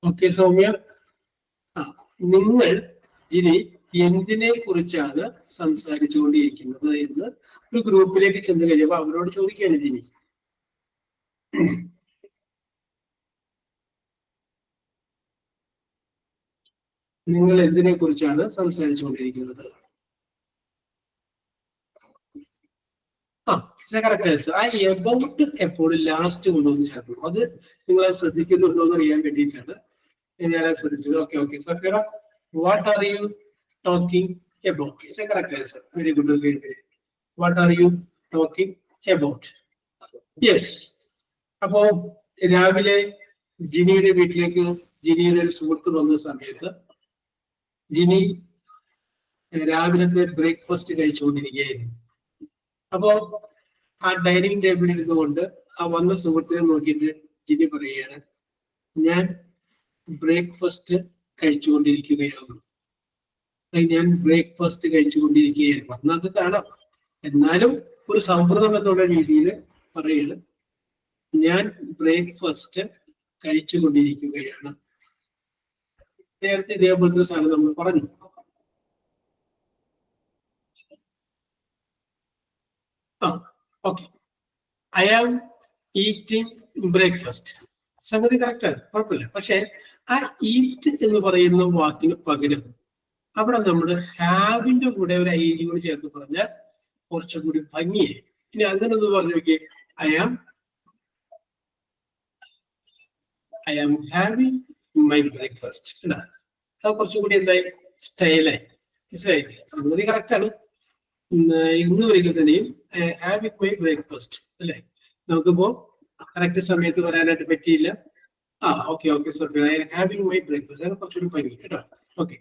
ഓക്കെ സൗമ്യ, നിങ്ങൾ ജിനി എന്തിനെ കുറിച്ചാണ് സംസാരിച്ചുകൊണ്ടിരിക്കുന്നത് എന്ന് ഒരു ഗ്രൂപ്പിലേക്ക് ചെന്ന് കഴിയുമ്പോൾ അവരോട് ചോദിക്കുകയാണ് ജിനി. നിങ്ങൾ എന്തിനെ കുറിച്ചാണ് സംസാരിച്ചുകൊണ്ടിരിക്കുന്നത്? ആ എബൌട്ട് എപ്പോഴും ലാസ്റ്റ് കൊണ്ടുവന്ന് ചേർക്കണം. അത് നിങ്ങളെ ശ്രദ്ധിക്കുന്നുണ്ടോ എന്ന് അറിയാൻ വേണ്ടിയിട്ടാണ് ഞാൻ ശ്രദ്ധിച്ചത്. Okay okay Safeera, what are you talking about? It's A correct answer. Very good, very very. What are you talking about? Yes. അപ്പോ രാവിലെ ജിനിയുടെ വീട്ടിലേക്ക് ജിനിയുടെ ഒരു സുഹൃത്ത് വന്ന സമയത്ത് ജിനി രാവിലത്തെ ബ്രേക്ക്ഫാസ്റ്റ് കഴിച്ചുകൊണ്ടിരിക്കുകയായിരുന്നു. അപ്പോ ആ ഡൈനിങ് ടേബിളിൽ ഇരുന്നുകൊണ്ട് ആ വന്ന സുഹൃത്തിനെ നോക്കിയിട്ട് ജിനി പറയുകയാണ്, ഞാൻ ബ്രേക്ക്ഫാസ്റ്റ് കഴിച്ചുകൊണ്ടിരിക്കുകയാണ്. ഞാൻ ബ്രേക്ക്ഫാസ്റ്റ് കഴിച്ചുകൊണ്ടിരിക്കുകയാണ്. വന്നത് കാണാം, എന്നാലും ഒരു സൗഹൃദം എന്നുള്ള രീതിയിൽ പറയുക, ഞാൻ ബ്രേക്ക്ഫാസ്റ്റ് കഴിച്ചുകൊണ്ടിരിക്കുകയാണ്. നേരത്തെ ഇതേപോലത്തെ ഒരു സാധനം നമ്മൾ പറഞ്ഞു. Okay, I am eating breakfast. സംഗതി കറക്റ്റാണ്, കുഴപ്പമില്ല. പക്ഷെ ആ ഈറ്റ് എന്ന് പറയുന്ന വാക്കിന് പകരം അവിടെ നമ്മൾ ഹാവിന്റെ കൂടെ ഒരു ഐ കൂടി ചേർത്ത് പറഞ്ഞാൽ കുറച്ചും കൂടി ഭംഗിയായി. ഇനി അങ്ങനെ ഒന്ന് പറഞ്ഞു നോക്കിയേ, I am having my breakfast. അത് കുറച്ചും കൂടി എന്തായി, സ്റ്റൈലായി. മനസ്സിലായില്ലേ? സംഗതി കറക്റ്റാണ്. ഇന്ന് ഒരിക്കൽ തന്നെയും ഹാവിങ് മൈ ബ്രേക്ക്ഫാസ്റ്റ് അല്ലേ? നമുക്കിപ്പോ കറക്റ്റ് സമയത്ത് വരാനായിട്ട് പറ്റിയില്ല. ഓക്കെ ഹാവിങ് മൈ ബ്രേക്ക്ഫാസ്റ്റ്, അത് കുറച്ചുകൂടി ഭംഗി കേട്ടോ. ഓക്കെ,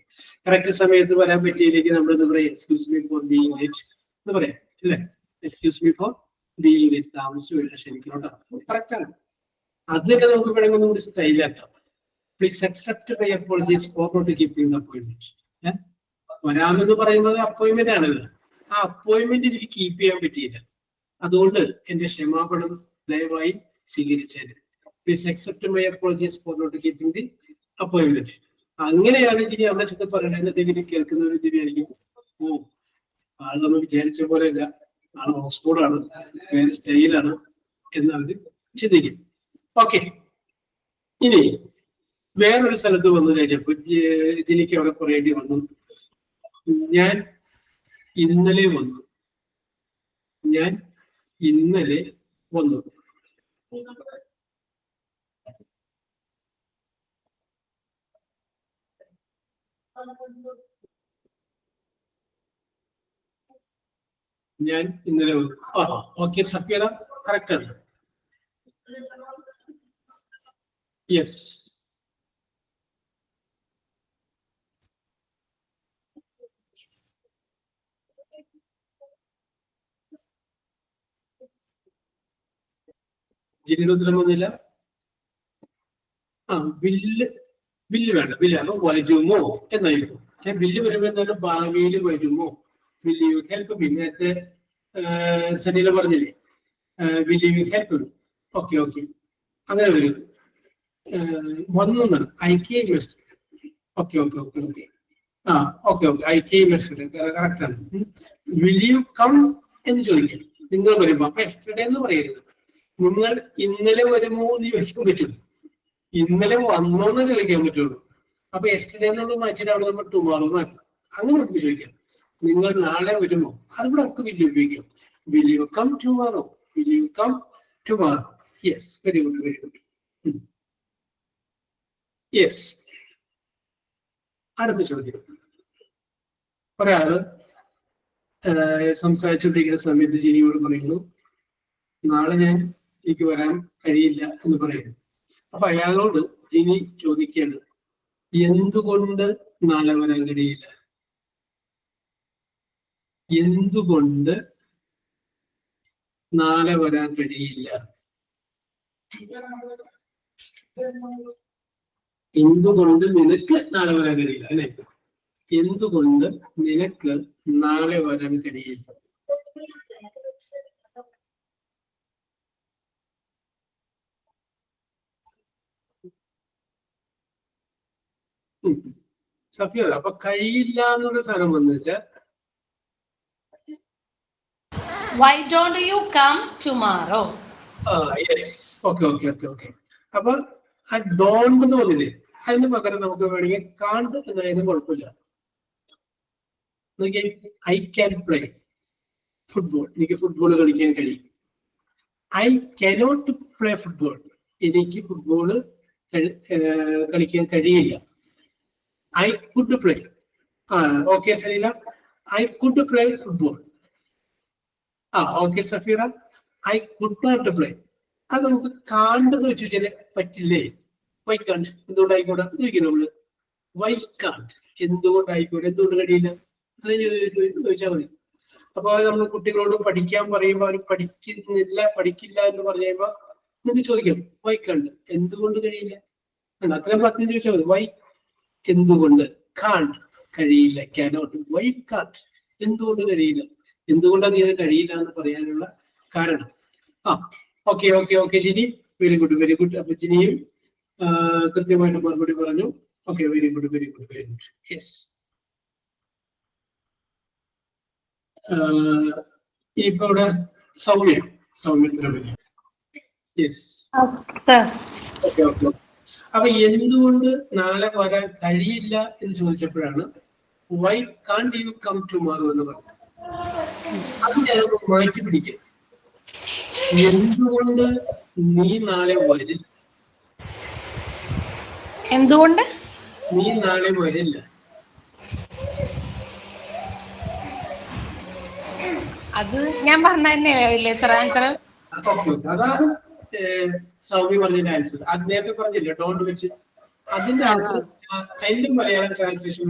കറക്റ്റ് സമയത്ത് വരാൻ പറ്റിയില്ലെങ്കിൽ നമ്മൾ എന്താ പറയാ, excuse me for being late എന്ന് പറയാം അല്ലേ? Excuse me for being late, താമസിച്ചു വരില്ല, ക്ഷമിക്കണം കേട്ടോ. കറക്റ്റാണ്. അതിലൊക്കെ നമുക്ക് വേണമെങ്കിൽ ഒന്നുകൂടി സ്റ്റൈലാക്കാം. Please accept my apologies for not keeping the appointment. വരാമെന്ന് പറയുന്നത് അപ്പോയിന്റ്മെന്റ് ആണല്ലോ. ആ അപ്പോയിന്റ്മെന്റ് എനിക്ക് കീപ്പ് ചെയ്യാൻ പറ്റിയില്ല, അതുകൊണ്ട് എന്റെ ക്ഷമാപണം ദയവായി സ്വീകരിച്ചേര്. Please accept my apologies for not keeping the appointment. അങ്ങനെയാണ് ഇനി അവിടെ ചെന്ന് പറയണത്. എന്നിട്ട് ഇവര് കേൾക്കുന്നവർ വിചാരിക്കും, ഓ ആൾ നമ്മൾ വിചാരിച്ച പോലെ അല്ല, ആൾ ഓക്സ്ഫോർഡാണ്, വേറെ സ്റ്റൈലാണ് എന്നവര് ചിന്തിക്കും. ഓക്കെ, ഇനി വേറൊരു സ്ഥലത്ത് വന്നു കഴിഞ്ഞപ്പോ എനിക്ക് അവിടെ പറയേണ്ടി വന്നു, ഞാൻ ഇന്നലെ വന്നു. ഞാൻ ഇന്നലെ വന്നു. ഞാൻ ഇന്നലെ വന്നു. ഓക്കെ സത്യത, കറക്റ്റ് ആണ്. യെസ്, ജിന്നിന് ഉത്തരം വന്നില്ല. ബില്ല് വേണ്ട, ബില്ലാണ് വരുമോ എന്നായിരിക്കും. ബില്ല് വരുമ്പോ എന്തായാലും ഭാവിയിൽ വരുമോ, വിൽ യു ഹെൽപ്പ് മീ. നേരത്തെ സനീല പറഞ്ഞില്ലേ, will you help me. Okay അങ്ങനെ വരും. വന്നു എന്നാണ്, I came yesterday. Okay I came yesterday, correct ആണ്. വിൽ യു കം എന്ന് ചോദിക്കാം നിങ്ങൾ വരുമ്പോ. അപ്പൊ യെസ്റ്റർഡേ എന്ന് പറയരുത്, നിങ്ങൾ ഇന്നലെ വരുമോ എന്ന് ചോദിക്കാൻ പറ്റുള്ളൂ, ഇന്നലെ വന്നോന്ന് ചോദിക്കാൻ പറ്റുള്ളൂ. അപ്പൊ യെസ്റ്റർഡേ എന്നുള്ളത് മാറ്റിയിട്ട് അവിടെ നമ്മൾ ടുമാറോ മാറ്റണം. അങ്ങനെ നമുക്ക് ചോദിക്കാം, നിങ്ങൾ നാളെ വരുമോ, അതിവിടെ നമുക്ക് വില്ല് ഉപയോഗിക്കാം. Will you come tomorrow, will you come tomorrow. Yes, very good. Yes, അടുത്ത ചോദ്യം. ഒരാള് സംസാരിച്ചുകൊണ്ടിരിക്കുന്ന സമയത്ത് ജിനിയോട് പറയുന്നു, നാളെ എനിക്ക് വരാൻ കഴിയില്ല എന്ന് പറയുന്നു. അപ്പൊ അയാളോട് ജിനി ചോദിക്കേണ്ടത്, എന്തുകൊണ്ട് നാളെ വരാൻ കഴിയില്ല? എന്തുകൊണ്ട് നാളെ വരാൻ കഴിയില്ല? എന്തുകൊണ്ട് നിനക്ക് നാളെ വരാൻ കഴിയില്ല അല്ലെ? എന്തുകൊണ്ട് നിനക്ക് നാളെ വരാൻ കഴിയില്ല? സഫിയ, അപ്പൊ കഴിയില്ല എന്നുള്ള സാധനം വന്നില്ല. Why don't you come tomorrow? Yes, okay. അപ്പൊ ആ ഡോണ്ട് എന്ന് വന്നില്ലേ, അതിന് പകരം നമുക്ക് വേണമെങ്കിൽ കാണ്ട് എന്നായാലും കുഴപ്പമില്ല. ഐ ക്യാൻ പ്ലേ ഫുട്ബോൾ, എനിക്ക് ഫുട്ബോൾ കളിക്കാൻ കഴിയും. ഐ കനോട്ട് പ്ലേ ഫുട്ബോൾ, എനിക്ക് ഫുട്ബോള് കളിക്കാൻ കഴിയില്ല. I could play. Okay Saleela, I could play football. Okay Safeera, I could not play. അത് നമുക്ക് കാണ്ടെന്ന് വെച്ച് കഴിഞ്ഞാൽ പറ്റില്ലേ? വൈ കാണ്ട്, എന്തുകൊണ്ടായിക്കോട്ടെ ചോദിക്കുന്നു നമ്മള്. വൈ കാണ്ട്, എന്തുകൊണ്ടായിക്കോട്ടെ, എന്തുകൊണ്ട് കഴിയില്ല ചോദിച്ചാൽ മതി. അപ്പൊ നമ്മൾ കുട്ടികളോട് പഠിക്കാൻ പറയുമ്പോൾ അവർ പഠിക്കില്ല എന്ന് പറഞ്ഞു കഴിയുമ്പോ നിങ്ങൾക്ക് ചോദിക്കാം, വൈ കാണ്ട്, എന്തുകൊണ്ട് കഴിയില്ല. അത്രയും ക്ലാസ്സിൽ ചോദിച്ചാൽ മതി. വൈ, എന്തുകൊണ്ട്. കാണ്ട്, കഴിയില്ല. കാനോട്ട്. വൈ കാണ്ട്, എന്തുകൊണ്ട് കഴിയില്ല. എന്തുകൊണ്ടാണ് നീ അത് കഴിയില്ല എന്ന് പറയാനുള്ള കാരണം. Okay okay okay Jini, very good very good. അപ്പൊ ജിനിയും കൃത്യമായിട്ട് മറുപടി പറഞ്ഞു. Okay, very good very good very good. Yes. ഇപ്പൊ ഇവിടെ സൗമ്യ യെസ്. Okay okay. അപ്പൊ എന്തുകൊണ്ട് നാളെ വരാൻ കഴിയില്ല എന്ന് ചോദിച്ചപ്പോഴാണ് why can't you come tomorrow എന്ന് പറഞ്ഞത്. അത് ഞാനൊന്ന് മാറ്റി പിടിക്കുക. എന്തുകൊണ്ട് നീ നാളെ വരില്ല? എന്തുകൊണ്ട് നീ നാളെ വരില്ല? അത് ഞാൻ പറഞ്ഞ തന്നെയല്ലേ ആൻസർ. അതാണ് സൗമ്യ പറഞ്ഞതിന്റെ ആൻസർ. അത് നേരത്തെ പറഞ്ഞില്ലേ ഡോണ്ട് വെച്ച്, അതിന്റെ ആൻസർ അതിന്റെ Malayalam translation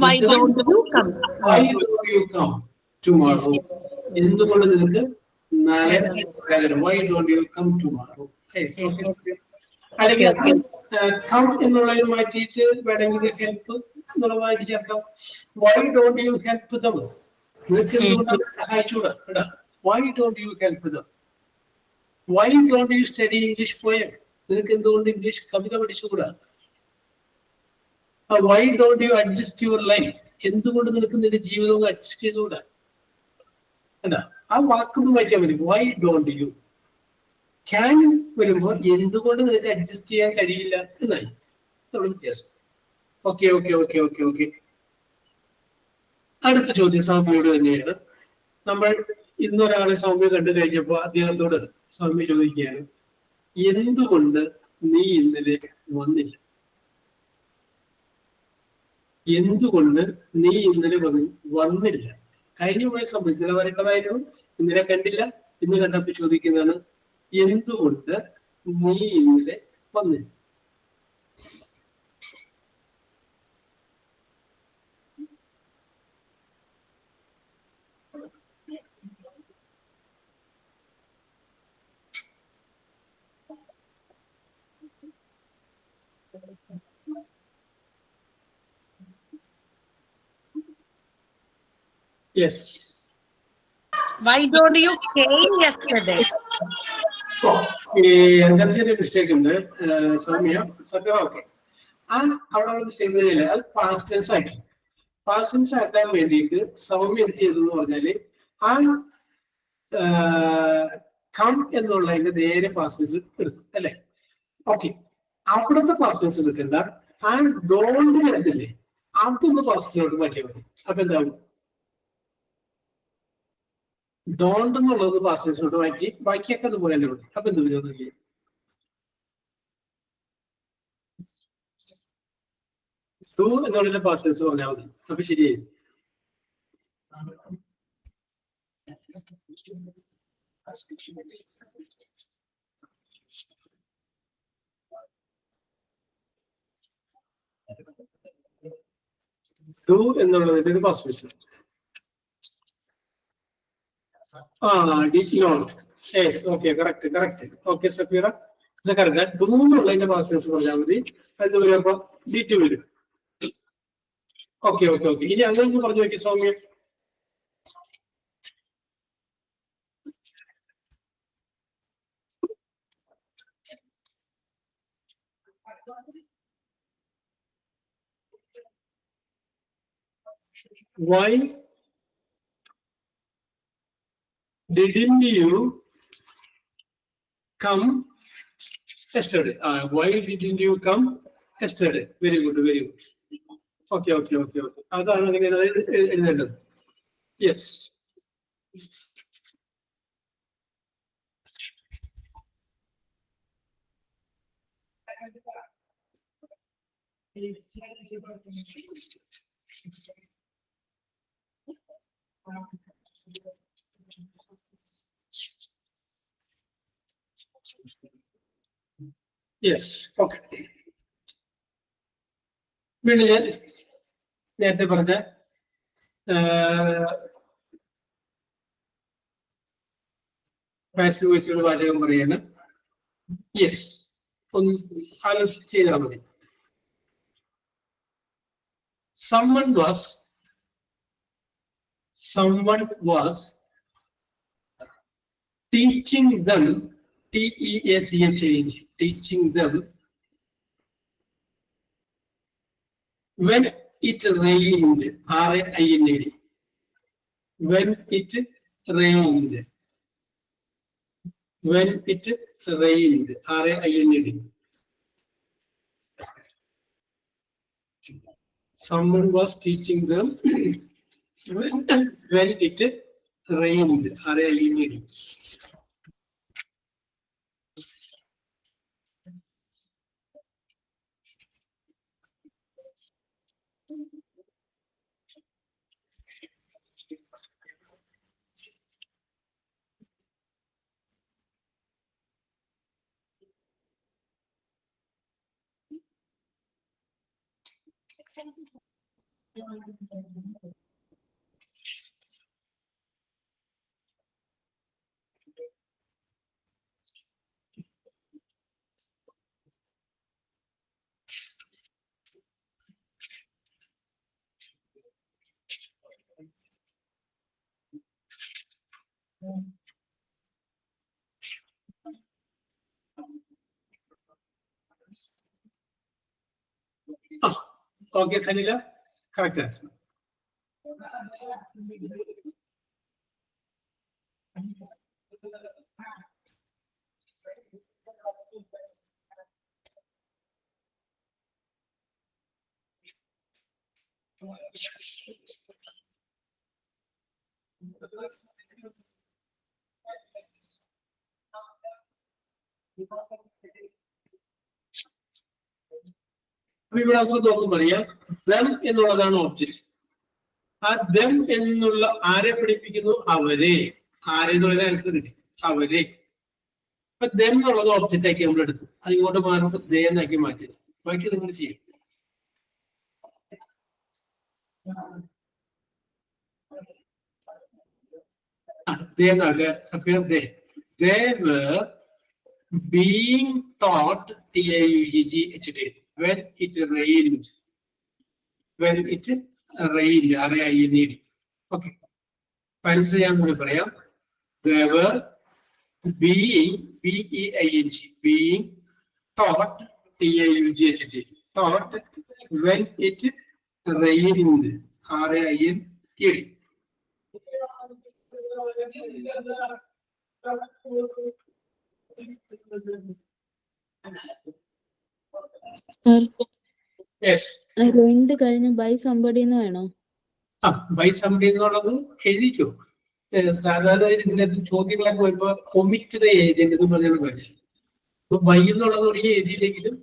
Why don't you come? Tomorrow? എന്തുകൊണ്ട് നിനക്ക് നാളെ വരാൻ? Why don't you come tomorrow? അല്ലെങ്കിൽ കം എന്നുള്ളതിന് മാറ്റിയിട്ട് വേണമെങ്കിൽ ഹെൽപ്പ് എന്നുള്ളതായിട്ട് ചേർക്കാം. Why don't you help them? നിനക്ക് എന്തുകൊണ്ടാണ് സഹായിച്ചുകൂടാ? Why don't you help them? Why don't you study English poem? നിനക്ക് എന്തുകൊണ്ട് ഇംഗ്ലീഷ് കവിത പഠിച്ചുകൂടാ? Why don't you adjust your life? എന്തുകൊണ്ട് നിനക്ക് നിന്റെ ജീവിതവും അഡ്ജസ്റ്റ് ചെയ്തുകൂടാ? ആ വാക്കൊന്ന് മാറ്റിയാൽ മതി. Why don't you? Can വരുമ്പോൾ എന്തുകൊണ്ട് നിനക്ക് അഡ്ജസ്റ്റ് ചെയ്യാൻ കഴിയില്ല എന്നായി വ്യത്യാസം. Okay okay okay okay okay. അടുത്ത ചോദ്യം സൗമ്യയോട് തന്നെയാണ്. നമ്മൾ ഇന്നൊരാളെ സൗമ്യ കണ്ടു കഴിഞ്ഞപ്പോ അദ്ദേഹത്തോട് സൗമ്യ ചോദിക്കുകയാണ്, എന്തുകൊണ്ട് നീ ഇന്നലെ വന്നില്ല? എന്തുകൊണ്ട് നീ ഇന്നലെ വന്നില്ല? കഴിഞ്ഞ പോയ സംഭവം ഇന്നലെ വരേണ്ടതായിരുന്നു, ഇന്നലെ കണ്ടില്ല. ഇന്ന് കണ്ടപ്പോ ചോദിക്കുന്നതാണ്, എന്തുകൊണ്ട് നീ ഇന്നലെ വന്നില്ല? Yes. Why don't you came yesterday? അങ്ങനെ ചെറിയ മിസ്റ്റേക്ക് ഉണ്ട് സൗമ്യ. സത്യം ഓക്കെ. അവിടെ മിസ്റ്റേക്ക് ചെയ്യില്ല. അത് പാസ്റ്റ് ടെൻസ് ആക്കി. പാസ്റ്റ് ടെൻസ് ആക്കാൻ വേണ്ടിയിട്ട് സൗമ്യ എന്ത് ചെയ്തു എന്ന് പറഞ്ഞാല് കം എന്നുള്ളതിന്റെ നേരെ പാസ്റ്റ് ടെൻസ് എടുത്തു അല്ലെ? ഓക്കെ, അവിടുത്തെ പാസ്റ്റ് ടെൻസ് എടുക്കണ്ട. ഡോണ്ടിൽ എടുത്തില്ലേ, അതൊന്ന് പാസ്റ്റിലോട്ട് മാറ്റിയാൽ മതി. അപ്പൊ എന്താവും? ഡോണ്ട് എന്നുള്ളത് പാസ്റ്റ് ടെൻസിലോട്ട് മാറ്റി, ബാക്കിയൊക്കെ അതുപോലെ തന്നെ മതി. അപ്പൊ എന്ത് വരും? ഡു എന്നുള്ള പാസ്റ്റ് ടെൻസ് പറഞ്ഞാൽ മതി. അപ്പൊ ശരിയായി. ഡു എന്നുള്ളതിന്റെ ഒരു past tense. Did not. Yes, okay, correct. Okay, Safira. Correct. Do എന്നുള്ളതിന്റെ പാസ്റ്റ് ടെൻസ് പറഞ്ഞാൽ മതി. അത് വരുമ്പോ ഡിറ്റ് വരും. Okay okay okay. ഇനി അങ്ങനെ പറഞ്ഞു നോക്കി Soumya. Why didn't you come yesterday? Why didn't you come yesterday? Very good, very good. Okay. അതാണ് നിങ്ങൾ എഴുതേണ്ടത്. Yes. Yes, okay. വീണ്ടും ഞാൻ നേരത്തെ പറഞ്ഞ പാസീവ് വോയിസുകളുടെ വാചകം പറയാണ്. യെസ്, ഒന്ന് ആലോചിച്ച് ചെയ്താൽ മതി. Someone was someone was teaching them, T-E-A-C-H-A-N-G, teaching them when it rained, R-A-I-N-E-D, when it rained, when it rained, R-A-I-N-E-D. Someone was teaching them when it rained, R-A-I-N-E-D. Okay, Sanila, correct answer. ഇവിടെ നമുക്ക് നോക്കുമ്പോൾ അറിയാം them എന്നുള്ളതാണ് object. ആ them എന്നുള്ള ആരെ പഠിപ്പിക്കുന്നു? അവരെ. ആരെ എന്നുള്ള ആൻസർ കിട്ടി, അവരെ. അപ്പൊ them എന്നുള്ളത് ഓബ്ജക്റ്റ് ആക്കി നമ്മൾ എടുത്തു, അത് ഇങ്ങോട്ട് മാറുമ്പോൾ they എന്നാക്കി മാറ്റിയത്. ബാക്കി നിങ്ങൾ ചെയ്യും. They were being taught, T-A-U-G-H-T, when it rained. When it rained, R-A-I-N-E-D. Okay. Answer ഞാൻ കൂടി പറയാം. They were being, B-E-I-N-G, being taught, T-A-U-G-H-T, taught when it rained, R-A-I-N-E-D. Sir, Yes. rained കഴിഞ്ഞ് by somebody എന്ന് വേണോ? By somebody എന്നുള്ളത് എഴുതിക്കോ. സാധാരണ ഇതിനകത്ത് ചോദ്യങ്ങളൊക്കെ വരുമ്പോ ഒമിറ്റ് ദ ഏജന്റ് എന്ന് പറഞ്ഞാൽ മതി. അപ്പൊ ബൈ എന്നുള്ളത് ഒഴികെ എഴുതിയില്ലെങ്കിലും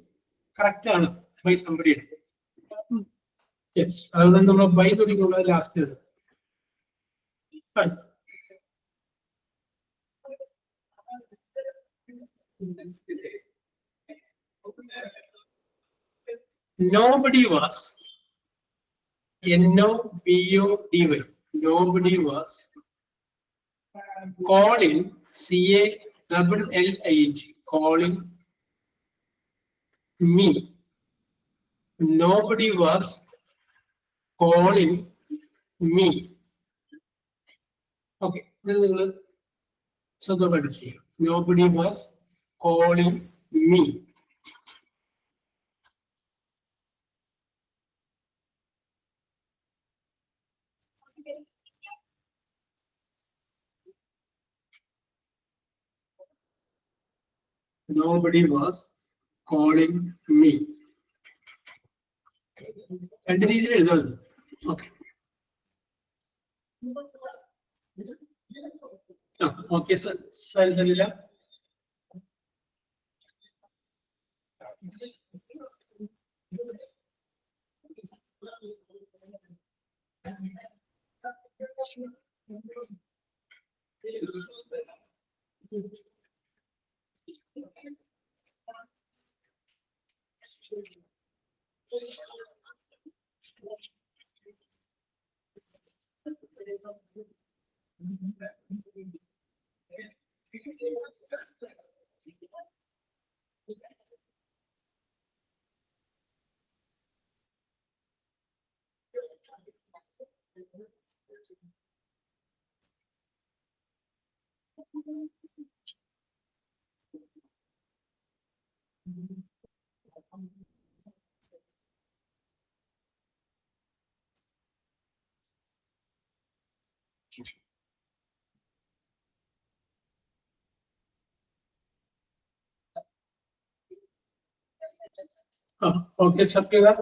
കറക്റ്റ് ആണ്, ബൈ സംബഡി. യെസ്, അതുകൊണ്ട് നമ്മൾ ബൈ തുടങ്ങിയുള്ളത് last. Nobody was, N-O-B-O-D-Y, nobody was calling, C-A-L-L-I-N-G, calling me. Nobody was calling me. Okay, so nobody was calling me. Nobody was calling me. രണ്ട് രീതിയിൽ എഴുതാം. Okay. Okay, sir. Salila. Okay, Sapira.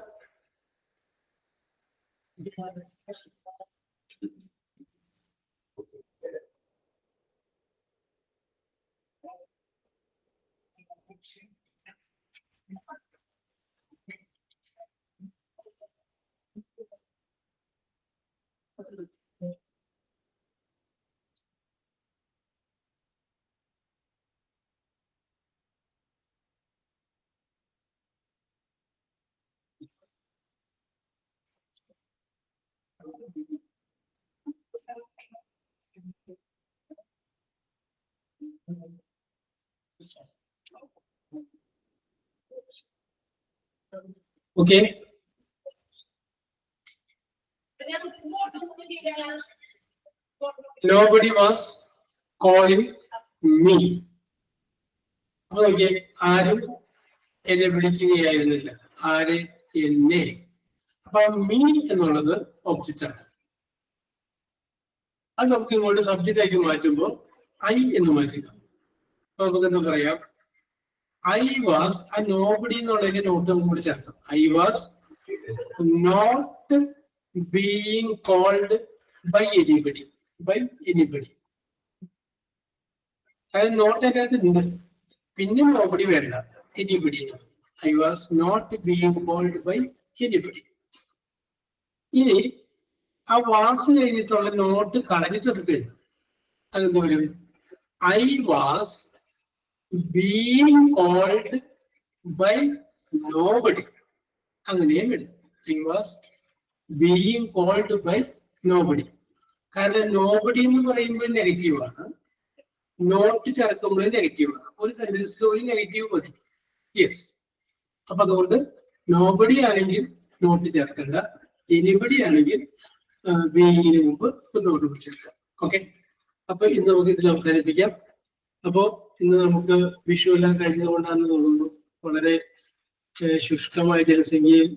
Okay. Nobody was calling me. Okay, ആരും എന്നെ വിളിക്കുകയായിരുന്നില്ല. ആരെ എന്നെ. അപ്പൊ me എന്നുള്ളത് object ആണ്. അത് നമുക്ക് ഇങ്ങോട്ട് സബ്ജക്റ്റ് ആക്കി മാറ്റുമ്പോൾ ഐ എന്ന് മാറ്റുക. നമുക്ക് എന്താ പറയാം, ഐ വാസ് ആ നോബഡി എന്നുള്ളതിന്റെ നോട്ട് നമുക്ക് കൂടി ചേർക്കാം. I was not being called by anybody. By anybody. അതായത് നോട്ട് അതിനകത്ത് ഉണ്ട്, പിന്നെ നോബഡി വേണ്ട, anybody. I was not being called by anybody. ഇനി ആ വാസ് കഴിഞ്ഞിട്ടുള്ള നോട്ട് കളഞ്ഞിട്ടൊക്കെ ഉണ്ട്. അതെന്ത് വരും? I was being called by nobody. അങ്ങനെയും വരും. I was being called by nobody. കാരണം നോബഡി എന്ന് പറയുമ്പോൾ നെഗറ്റീവ് ആണ്, നോട്ട് ചേർക്കുമ്പോൾ നെഗറ്റീവ് ആണ്. ഒരു സെന്റൻസിൽ ഒരു നെഗറ്റീവ് മതി. യെസ്. അപ്പൊ അതുകൊണ്ട് നോബഡി ആണെങ്കിൽ നോട്ട് ചേർക്കണ്ട, എനിബഡി ആണെങ്കിൽ ബീയിങ്ങിന് മുമ്പ് ഒരു നോട്ട് ചേർക്കാം. ഓക്കെ, അപ്പൊ ഇന്ന് നമുക്ക് ഇതിൽ അവസാനിപ്പിക്കാം. അപ്പോ ഇന്ന് നമുക്ക് വിഷു എല്ലാം കഴിഞ്ഞത് കൊണ്ടാണെന്ന് തോന്നുന്നു വളരെ ശുഷ്കമായ ജനസംഖ്യയിൽ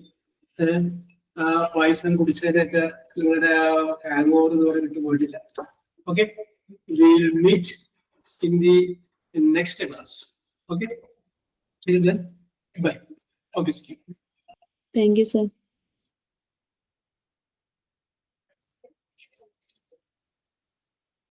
ആ പായസം കുടിച്ചതിനൊക്കെ നിങ്ങളുടെ ആ ഹാങ് ഓവർ ഇതുവരെ വിട്ടു പോയിട്ടില്ല. Okay, we'll meet in the next class. Okay, till then, bye. Okay, Thank you, sir.